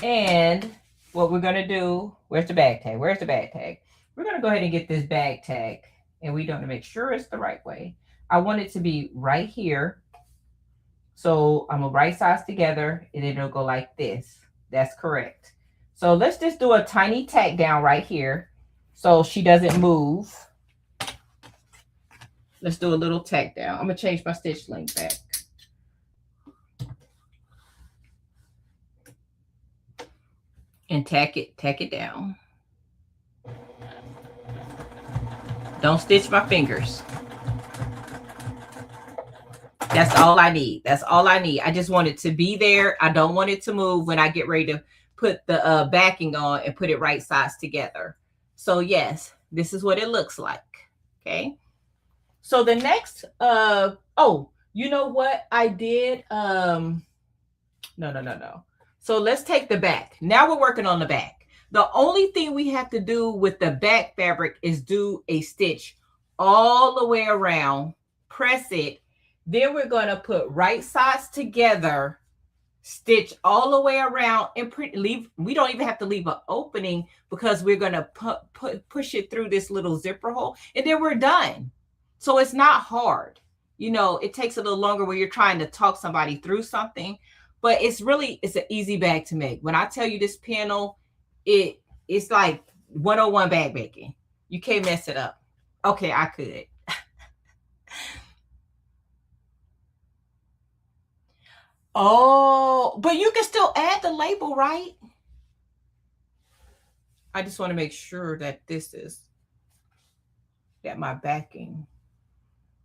And what we're going to do, where's the bag tag? Where's the bag tag? We're going to go ahead and get this bag tag. And we don't make sure it's the right way. I want it to be right here. So I'm going to right sides together and it'll go like this. That's correct. So let's just do a tiny tack down right here so she doesn't move. Let's do a little tack down. I'm going to change my stitch length back. and tack it down. Don't stitch my fingers. That's all I need. That's all I need. I just want it to be there. I don't want it to move when I get ready to put the backing on and put it right sides together. So yes, this is what it looks like. Okay. So the next, oh, you know what I did? No. So let's take the back. Now we're working on the back. The only thing we have to do with the back fabric is do a stitch all the way around, press it. Then we're going to put right sides together, stitch all the way around, and leave. We don't even have to leave an opening because we're going to push it through this little zipper hole, and then we're done. So it's not hard. You know, it takes a little longer when you're trying to talk somebody through something, but it's an easy bag to make. When I tell you this panel, it's like 101 bag making. You can't mess it up. Okay, I could. Oh, but you can still add the label, right? I just want to make sure that that my backing.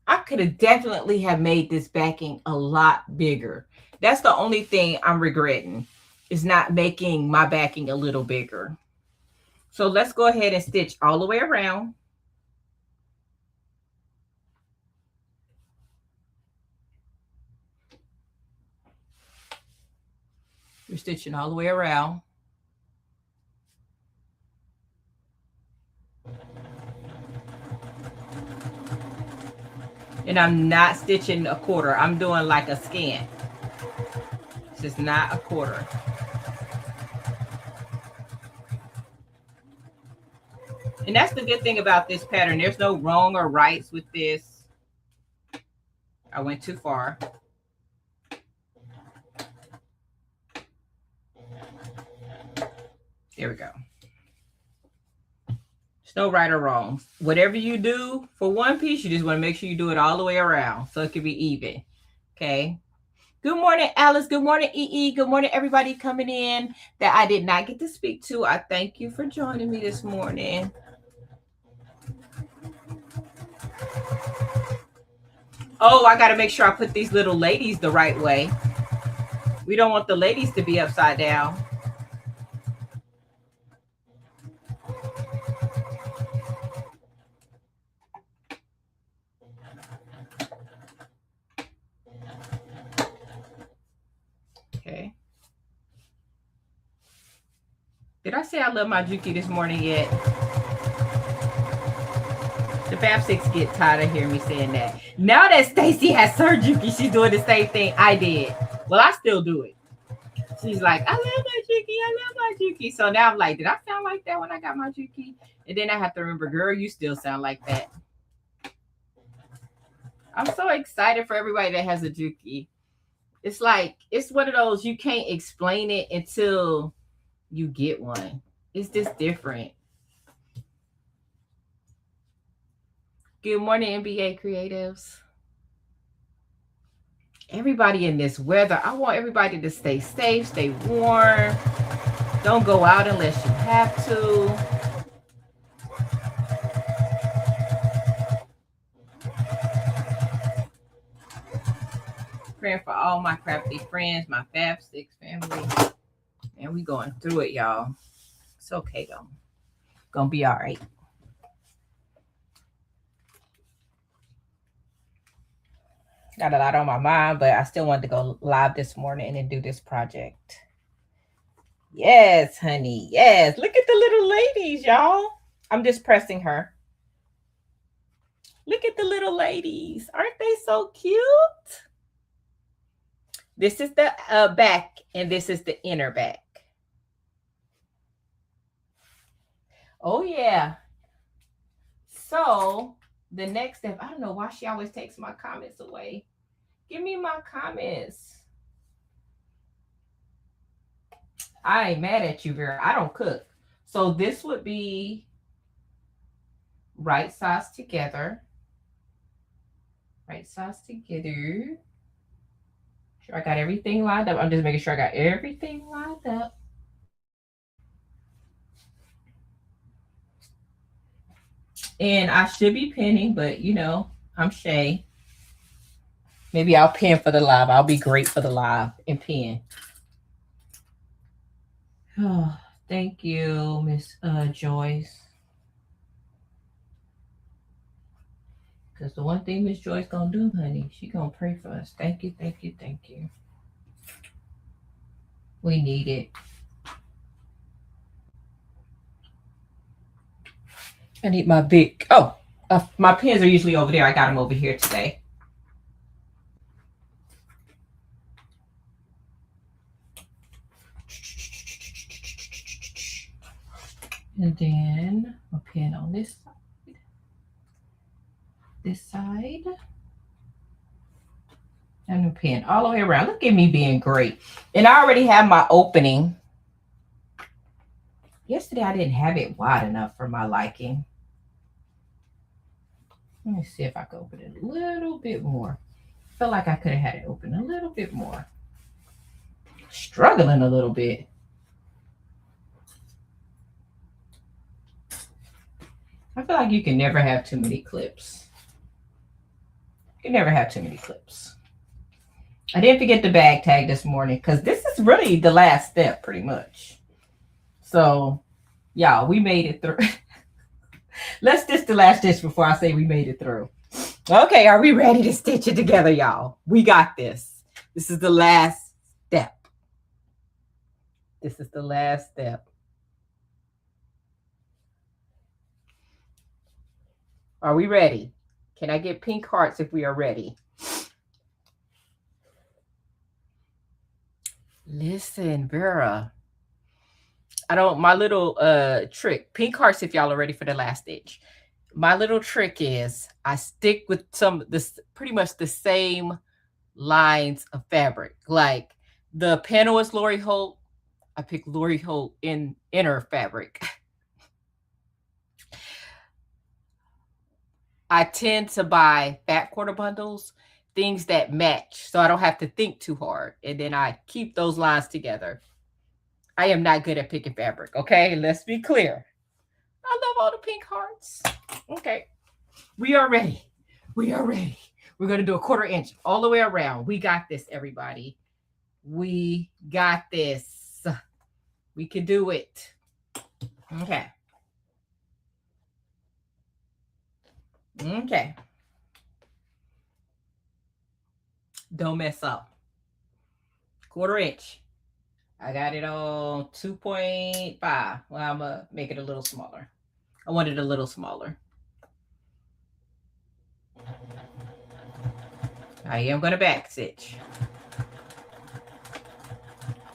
I could have definitely have made this backing a lot bigger. That's the only thing I'm regretting, is not making my backing a little bigger. So let's go ahead and stitch all the way around. We're stitching all the way around. And I'm not stitching a quarter. I'm doing like a scan. This is not a quarter. And that's the good thing about this pattern. There's no wrong or rights with this. I went too far. There we go. There's no right or wrong. Whatever you do for one piece, you just want to make sure you do it all the way around so it can be even. Okay. Good morning, Alice. Good morning, EE. Good morning, everybody coming in that I did not get to speak to. I thank you for joining me this morning. Oh, I got to make sure I put these little ladies the right way. We don't want the ladies to be upside down. Okay. Did I say I love my Juki this morning yet? The Fab6 get tired of hearing me saying that. Now that Stacey has her Juki, she's doing the same thing I did. Well, I still do it. She's like, I love my Juki. I love my Juki. So now I'm like, did I sound like that when I got my Juki? And then I have to remember, girl, you still sound like that. I'm so excited for everybody that has a Juki. It's like, it's one of those, you can't explain it until you get one. It's just different. Good morning, NBA creatives. Everybody in this weather, I want everybody to stay safe, stay warm. Don't go out unless you have to. Praying for all my crafty friends, my Fab6 family. And we going through it, y'all. It's okay, though. Gonna be all right. Got a lot on my mind, but I still wanted to go live this morning and do this project. Yes, honey. Yes. Look at the little ladies, y'all. I'm just pressing her. Look at the little ladies. Aren't they so cute? This is the back, and this is the inner back. Oh, yeah. So the next step, I don't know why she always takes my comments away. Give me my comments. I ain't mad at you, girl. I don't cook. So this would be right sides together. Right sides together. Sure I got everything lined up. I'm just making sure I got everything lined up. And I should be pinning, but you know, I'm Shay. Maybe I'll pin for the live. I'll be great for the live and pin. Oh, thank you, Miss Joyce. Because the one thing Miss Joyce gonna do, honey, she gonna pray for us. Thank you, thank you, thank you. We need it. I need my big. Oh, my pins are usually over there. I got them over here today. And then a pin on this side. This side. And a pin all the way around. Look at me being great. And I already have my opening. Yesterday I didn't have it wide enough for my liking. Let me see if I can open it a little bit more. I feel like I could have had it open a little bit more. Struggling a little bit. I feel like you can never have too many clips. You can never have too many clips. I didn't forget the bag tag this morning because this is really the last step pretty much. So, y'all, we made it through. Let's stitch the last stitch before I say we made it through. Okay, are we ready to stitch it together, y'all? We got this. This is the last step. This is the last step. Are we ready? Can I get pink hearts if we are ready? Listen, Vera. My little trick, pink hearts if y'all are ready for the last stitch. My little trick is I stick with pretty much the same lines of fabric. Like the panel is Lori Holt. I pick Lori Holt in inner fabric. I tend to buy fat quarter bundles, things that match, so I don't have to think too hard. And then I keep those lines together. I am not good at picking fabric, okay? Let's be clear. I love all the pink hearts. Okay. We are ready. We are ready. We're going to do a 1/4 inch all the way around. We got this, everybody. We got this. We can do it. Okay. Okay. Don't mess up. 1/4 inch. I got it on 2.5. Well, I'm going to make it a little smaller. I want it a little smaller. I am going to back stitch.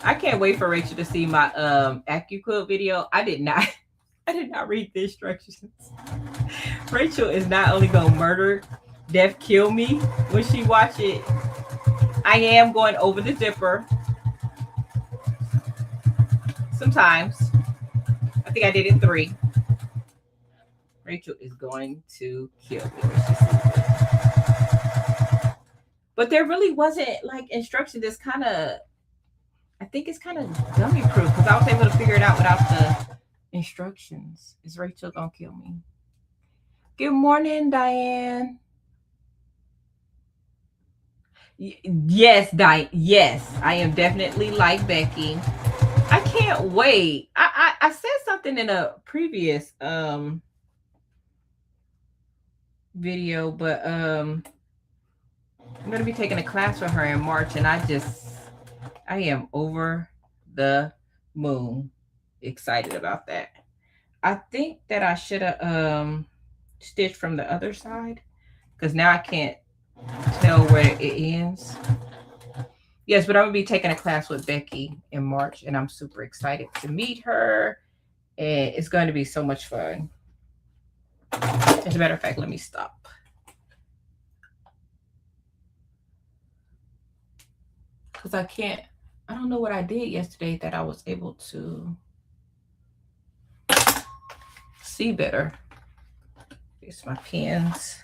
I can't wait for Rachel to see my Quilt video. I did not read the instructions. Rachel is not only going to murder, death kill me when she watch it. I am going over the zipper. Sometimes. I think I did it 3. Rachel is going to kill me. But there really wasn't like instruction. That's kind of, I think it's kind of dummy proof because I was able to figure it out without the instructions. Is Rachel going to kill me? Good morning, Diane. Yes, Diane. Yes, I am definitely like Becky. I can't wait. I said something in a previous video, but I'm going to be taking a class with her in March, and I am over the moon excited about that. I think that I should have stitched from the other side because now I can't tell where it ends. Yes, but I'm going to be taking a class with Becky in March, and I'm super excited to meet her. And it's going to be so much fun. As a matter of fact, let me stop. Because I don't know what I did yesterday that I was able to see better. Here's my pins.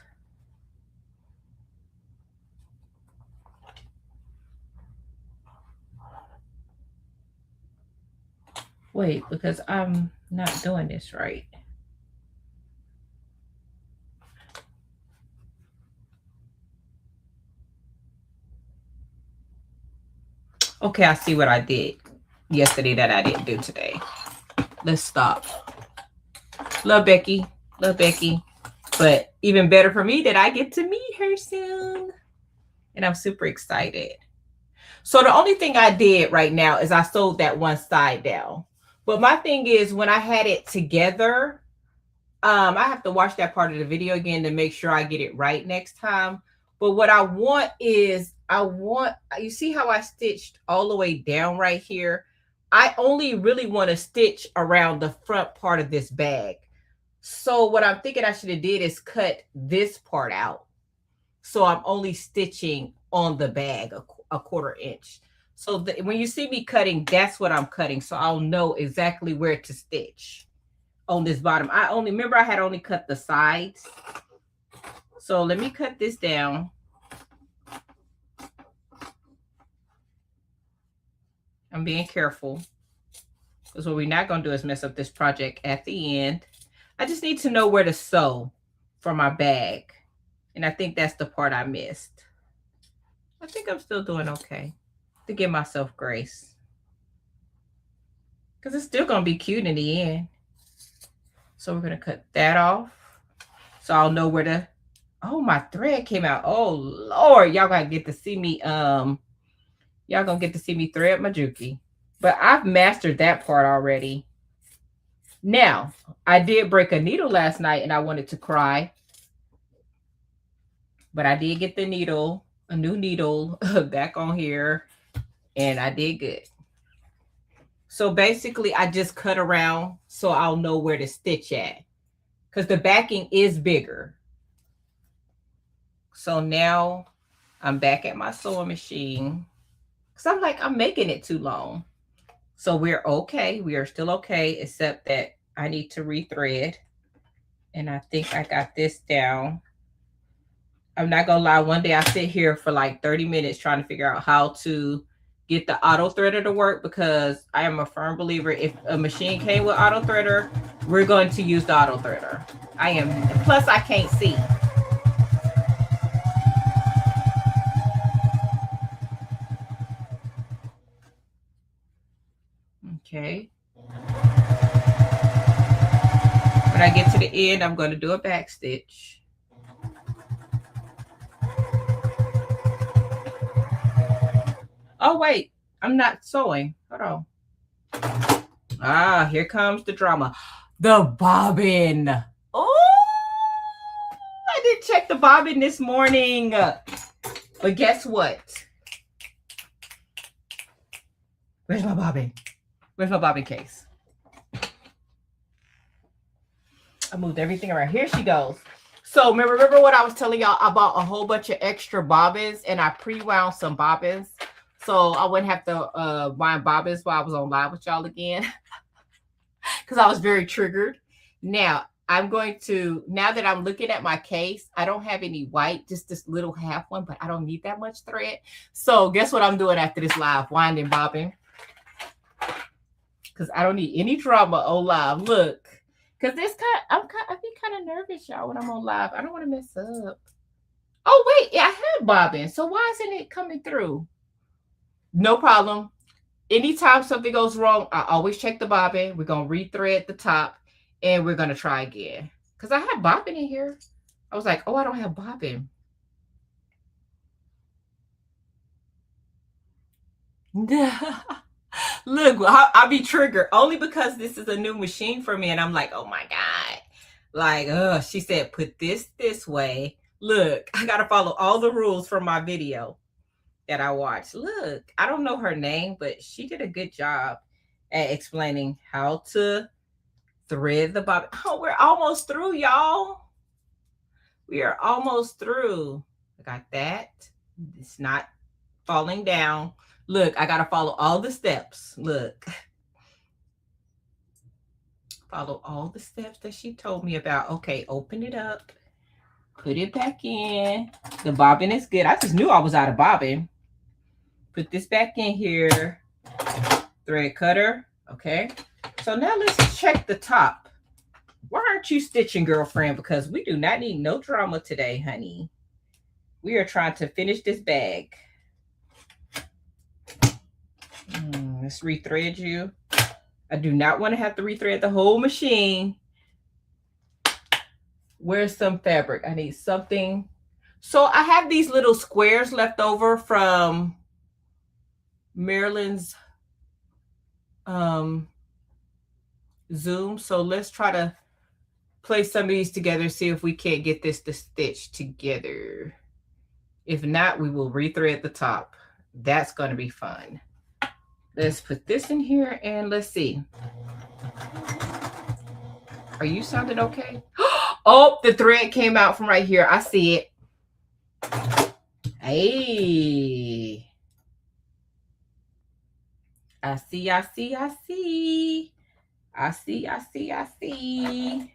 Wait, because I'm not doing this right. Okay, I see what I did yesterday that I didn't do today. Let's stop. Love Becky. Love Becky. But even better for me that I get to meet her soon. And I'm super excited. So the only thing I did right now is I sewed that one side down. But my thing is when I had it together, I have to watch that part of the video again to make sure I get it right next time. But what I want is, you see how I stitched all the way down right here? I only really want to stitch around the front part of this bag. So what I'm thinking I should have did is cut this part out. So I'm only stitching on the bag a quarter inch. So when you see me cutting, that's what I'm cutting. So I'll know exactly where to stitch on this bottom. Remember I had only cut the sides. So let me cut this down. I'm being careful because what we're not going to do is mess up this project at the end. I just need to know where to sew for my bag. And I think that's the part I missed. I think I'm still doing okay to give myself grace. Because it's still going to be cute in the end. So we're going to cut that off. So I'll know where to... Oh, my thread came out. Oh, Lord. Y'all going to get to see me... Y'all going to get to see me thread my Juki. But I've mastered that part already. Now, I did break a needle last night and I wanted to cry. But I did get the needle, a new needle back on here. And I did good. So basically, I just cut around so I'll know where to stitch at. Because the backing is bigger. So now I'm back at my sewing machine. Because I'm like, I'm making it too long. So we're okay. We are still okay, except that I need to rethread. And I think I got this down. I'm not going to lie. One day I sit here for like 30 minutes trying to figure out how to get the auto threader to work, because I am a firm believer if a machine came with auto threader, we're going to use the auto threader. Plus I can't see. Okay. When I get to the end, I'm going to do a back stitch. Oh, wait, I'm not sewing. Hold on. Ah, here comes the drama. The bobbin. Oh, I didn't check the bobbin this morning. But guess what? Where's my bobbin? Where's my bobbin case? I moved everything around. Here she goes. So remember what I was telling y'all? I bought a whole bunch of extra bobbins and I pre-wound some bobbins. So I wouldn't have to wind bobbins while I was on live with y'all again. Because I was very triggered. Now, I'm going to, now that I'm looking at my case, I don't have any white, just this little half one, but I don't need that much thread. So guess what I'm doing after this live? Winding bobbin. Because I don't need any drama on live. Look. Because this I be kind of nervous, y'all, when I'm on live. I don't want to mess up. Oh, wait. Yeah, I had bobbin. So why isn't it coming through? No problem. Anytime something goes wrong, I always check the bobbin. We're going to rethread the top and we're going to try again. Because I have bobbin in here. I was like, oh, I don't have bobbin. Look, I'll be triggered only because this is a new machine for me. And I'm like, oh my God. Like, she said, put this way. Look, I got to follow all the rules from my video that I watched. Look, I don't know her name, but she did a good job at explaining how to thread the bobbin. Oh, we're almost through, y'all. We are almost through. I got that. It's not falling down. Look, I got to follow all the steps. Look. Follow all the steps that she told me about. Okay, open it up. Put it back in. The bobbin is good. I just knew I was out of bobbin. Put this back in here. Thread cutter. Okay. So now let's check the top. Why aren't you stitching, girlfriend? Because we do not need no drama today, honey. We are trying to finish this bag. Let's rethread you. I do not want to have to rethread the whole machine. Where's some fabric? I need something. So I have these little squares left over from Maryland's Zoom. So let's try to place some of these together, see if we can't get this to stitch together. If not, we will rethread the top. That's going to be fun. Let's put this in here and let's see. Are you sounding okay? Oh, the thread came out from right here. I see it. Hey. I see, I see, I see. I see, I see, I see.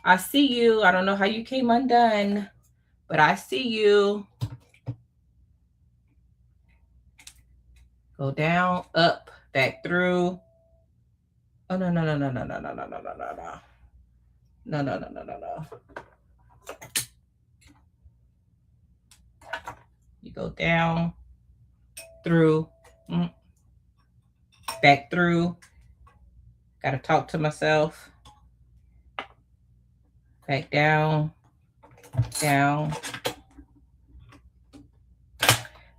I see you. I don't know how you came undone, but I see you. Go down, up, back through. Oh, no, no, no, no, no, no, no, no, no, no, no, no. No, no, no, no, no, no. You go down, through, back through. Gotta talk to myself. Back down, down.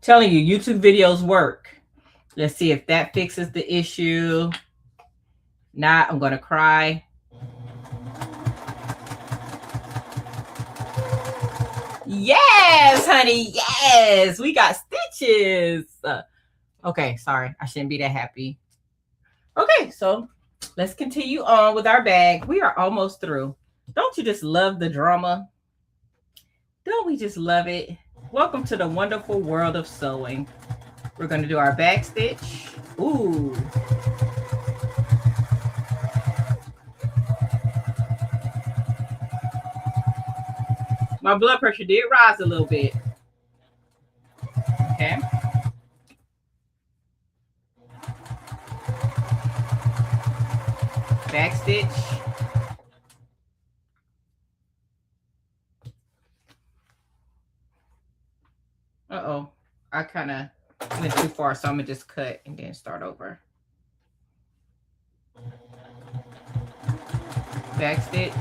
Telling you, YouTube videos work. Let's see if that fixes the issue. Not, I'm gonna cry. Yes, honey, yes, we got stitches. Okay, sorry, I shouldn't be that happy. Okay, so let's continue on with our bag. We are almost through. Don't you just love the drama? Don't we just love it? Welcome to the wonderful world of sewing. We're going to do our back stitch. Ooh. My blood pressure did rise a little bit. Okay. Back stitch. Uh-oh. I kind of went too far, so I'm going to just cut and then start over. Back stitch.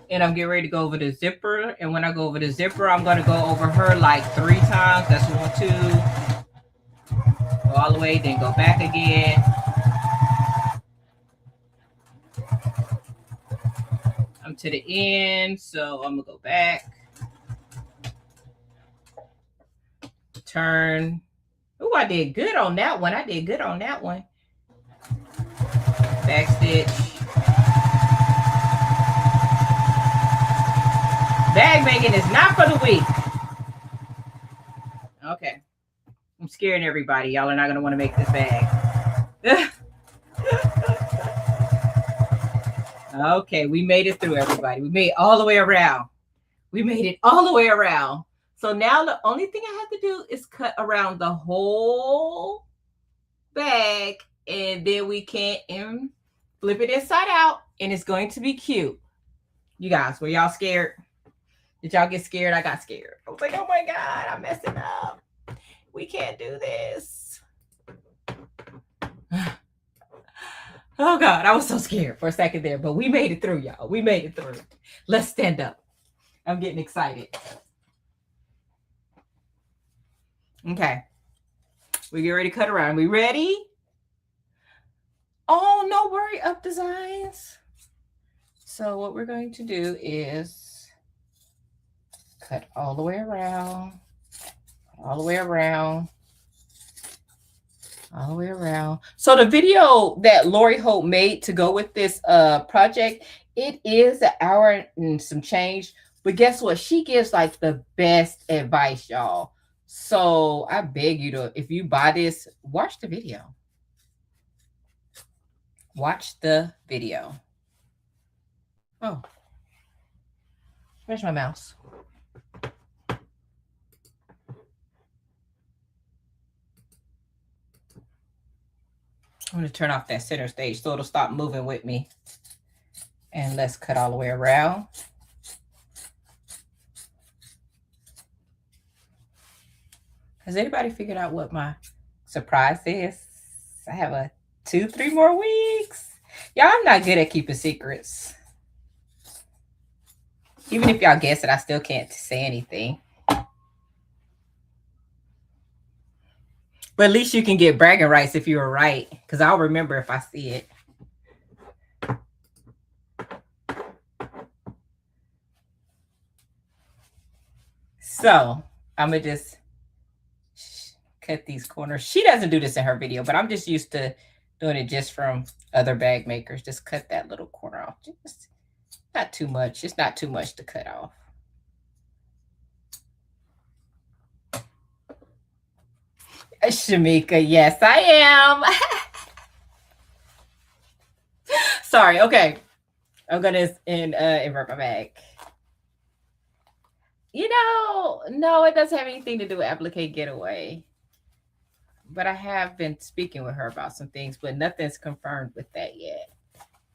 And I'm getting ready to go over the zipper. And when I go over the zipper, I'm going to go over her like 3 times. That's 1, 2. Go all the way, then go back again. I'm to the end, so I'm going to go back. Turn. Oh, I did good on that one. I did good on that one. Back stitch. Bag making is not for the weak. Okay. I'm scaring everybody. Y'all are not going to want to make this bag. Okay, we made it through, everybody. We made it all the way around. We made it all the way around. So now the only thing I have to do is cut around the whole bag, and then we can flip it inside out, and it's going to be cute. You guys, were y'all scared? Did y'all get scared? I got scared. I was like, oh my God, I'm messing up. We can't do this. Oh God, I was so scared for a second there, but we made it through, y'all. We made it through. Let's stand up. I'm getting excited. Okay. We get ready to cut around. We ready? Oh, no worry, up designs. So what we're going to do is cut all the way around, all the way around, all the way around. So the video that Lori Holt made to go with this project, it is an hour and some change. But guess what? She gives like the best advice, y'all. So I beg you to, if you buy this, watch the video. Watch the video. Oh, where's my mouse? I'm going to turn off that center stage so it'll stop moving with me. And let's cut all the way around. Has anybody figured out what my surprise is? I have a 2-3 more weeks. Y'all, I'm not good at keeping secrets. Even if y'all guess it, I still can't say anything. But at least you can get bragging rights if you were right, because I'll remember if I see it. So I'm going to just cut these corners. She doesn't do this in her video, but I'm just used to doing it just from other bag makers. Just cut that little corner off. Just not too much. It's not too much to cut off. Shamika, yes, I am. Sorry, okay. I'm gonna invert my bag. You know, no, it doesn't have anything to do with Applique Getaway. But I have been speaking with her about some things, but nothing's confirmed with that yet.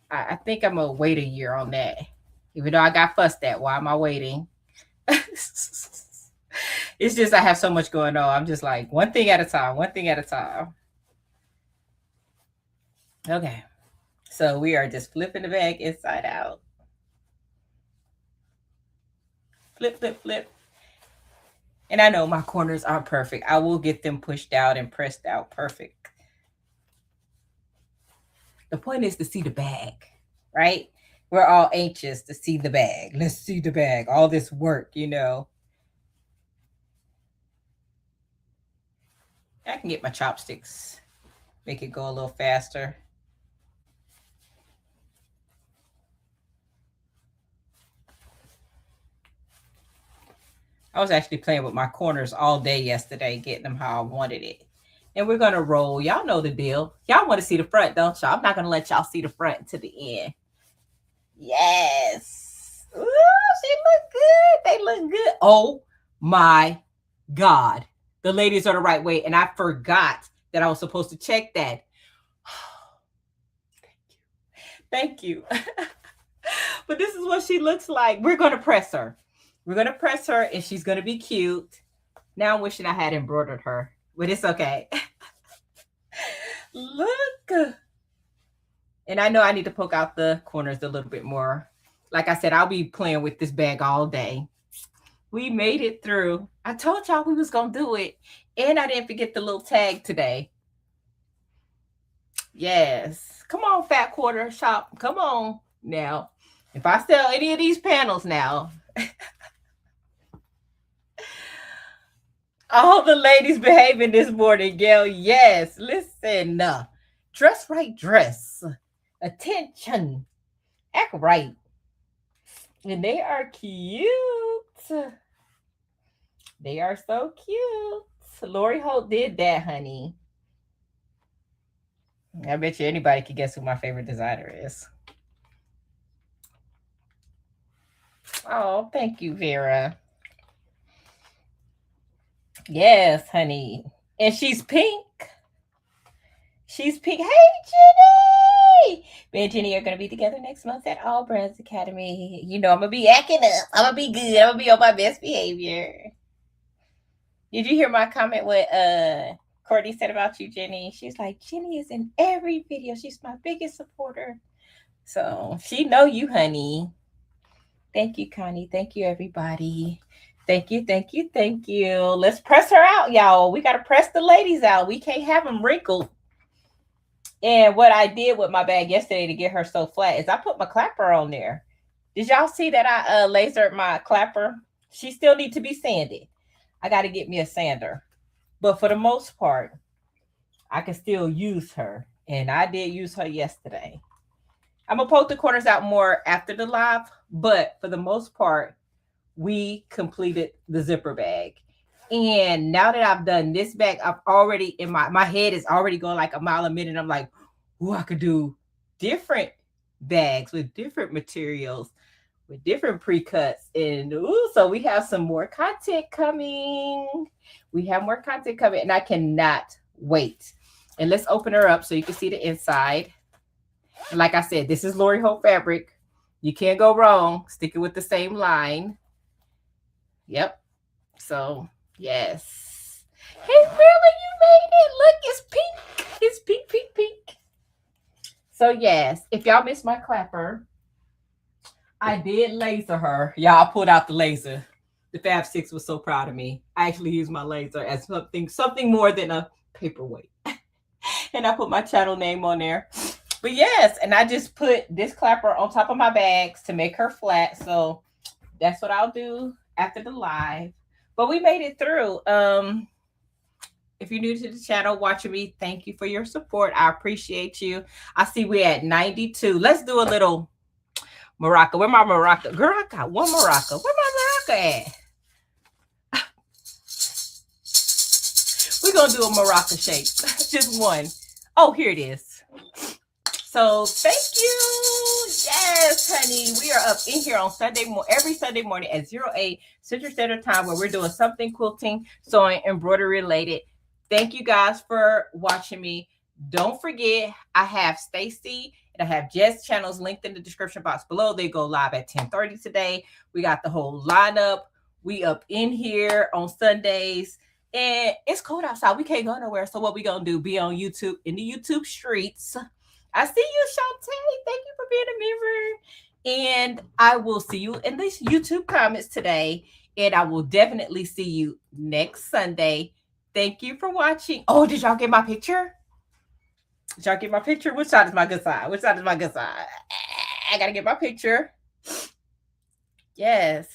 I think I'm gonna wait a year on that. Even though I got fussed at, why am I waiting? It's just I have so much going on. I'm just like one thing at a time, one thing at a time. Okay. So we are just flipping the bag inside out. Flip, flip, flip. And I know my corners aren't perfect. I will get them pushed out and pressed out perfect. The point is to see the bag, right? We're all anxious to see the bag. Let's see the bag. All this work, you know. I can get my chopsticks, make it go a little faster. I was actually playing with my corners all day yesterday, getting them how I wanted it. And we're going to roll. Y'all know the deal. Y'all want to see the front, don't y'all? I'm not going to let y'all see the front to the end. Yes. Ooh, she look good. They look good. Oh, my God. The ladies are the right way. And I forgot that I was supposed to check that. Thank you. But this is what she looks like. We're going to press her. We're going to press her and she's going to be cute. Now I'm wishing I had embroidered her, but it's okay. Look. And I know I need to poke out the corners a little bit more. Like I said, I'll be playing with this bag all day. We made it through. I told y'all we was going to do it. And I didn't forget the little tag today. Yes. Come on, Fat Quarter Shop. Come on now. If I sell any of these panels now. All the ladies behaving this morning, Gayle. Yes. Listen. Dress right, dress. Attention. Act right. And they are cute. They are so cute. Lori Holt did that, honey. I bet you anybody could guess who my favorite designer is. Oh, thank you, Vera. Yes, honey. And she's pink. She's pink. Hey, Jenny! Me and Jenny are going to be together next month at All Brands Academy. You know I'm going to be acting up. I'm going to be good. I'm going to be on my best behavior. Did you hear my comment what Courtney said about you, Jenny? She's like, Jenny is in every video. She's my biggest supporter. So she know you, honey. Thank you, Connie. Thank you, everybody. Thank you, thank you, thank you. Let's press her out, y'all. We got to press the ladies out. We can't have them wrinkled. And what I did with my bag yesterday to get her so flat is I put my clapper on there. Did y'all see that I lasered my clapper? She still needs to be sanded. I got to get me a sander. But for the most part, I can still use her. And I did use her yesterday. I'm going to poke the corners out more after the live. But for the most part, we completed the zipper bag. And now that I've done this bag, I've already, in my head is already going like a mile a minute. I'm like, ooh, I could do different bags with different materials, with different pre-cuts. And ooh, so we have some more content coming. We have more content coming, and I cannot wait. And let's open her up so you can see the inside. And like I said, this is Lori Holt fabric. You can't go wrong sticking with the same line. Yep. So, yes. Hey, Merlin, you made it. Look, it's pink. It's pink, pink, pink. So, yes, if y'all missed my clapper, I did laser her. Y'all pulled out the laser. The Fab Six was so proud of me. I actually used my laser as something more than a paperweight. And I put my channel name on there. But yes, and I just put this clapper on top of my bags to make her flat. So that's what I'll do after the live. But we made it through. If you're new to the channel watching me, thank you for your support. I appreciate you. I see we're at 92. Let's do a little maraca. Where my maraca? Girl, I got one maraca. Where my maraca at? We're going to do a maraca shape. Just one. Oh, here it is. So thank you. Yes, honey. We are up in here on every Sunday morning at 08 Central Standard Time, where we're doing something quilting, sewing, embroidery related. Thank you guys for watching me. Don't forget, I have Stacey and I have Jess channels linked in the description box below. They go live at 10:30 today. We got the whole lineup. We up in here on Sundays. And it's cold outside. We can't go nowhere. So what we gonna do? Be on YouTube, in the YouTube streets. I see you, Shantae. Thank you for being a member. And I will see you in the YouTube comments today. And I will definitely see you next Sunday. Thank you for watching. Oh, did y'all get my picture? Did y'all get my picture? Which side is my good side? Which side is my good side? I gotta get my picture. Yes.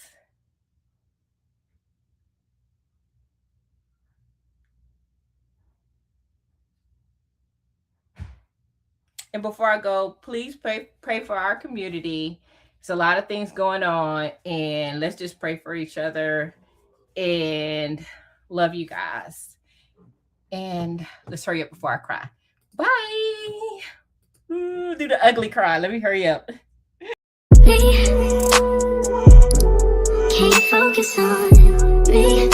And before I go, please pray for our community. There's a lot of things going on, and let's just pray for each other and love you guys. And let's hurry up before I cry. Bye. Ooh, do the ugly cry. Let me hurry up. Can't focus on me.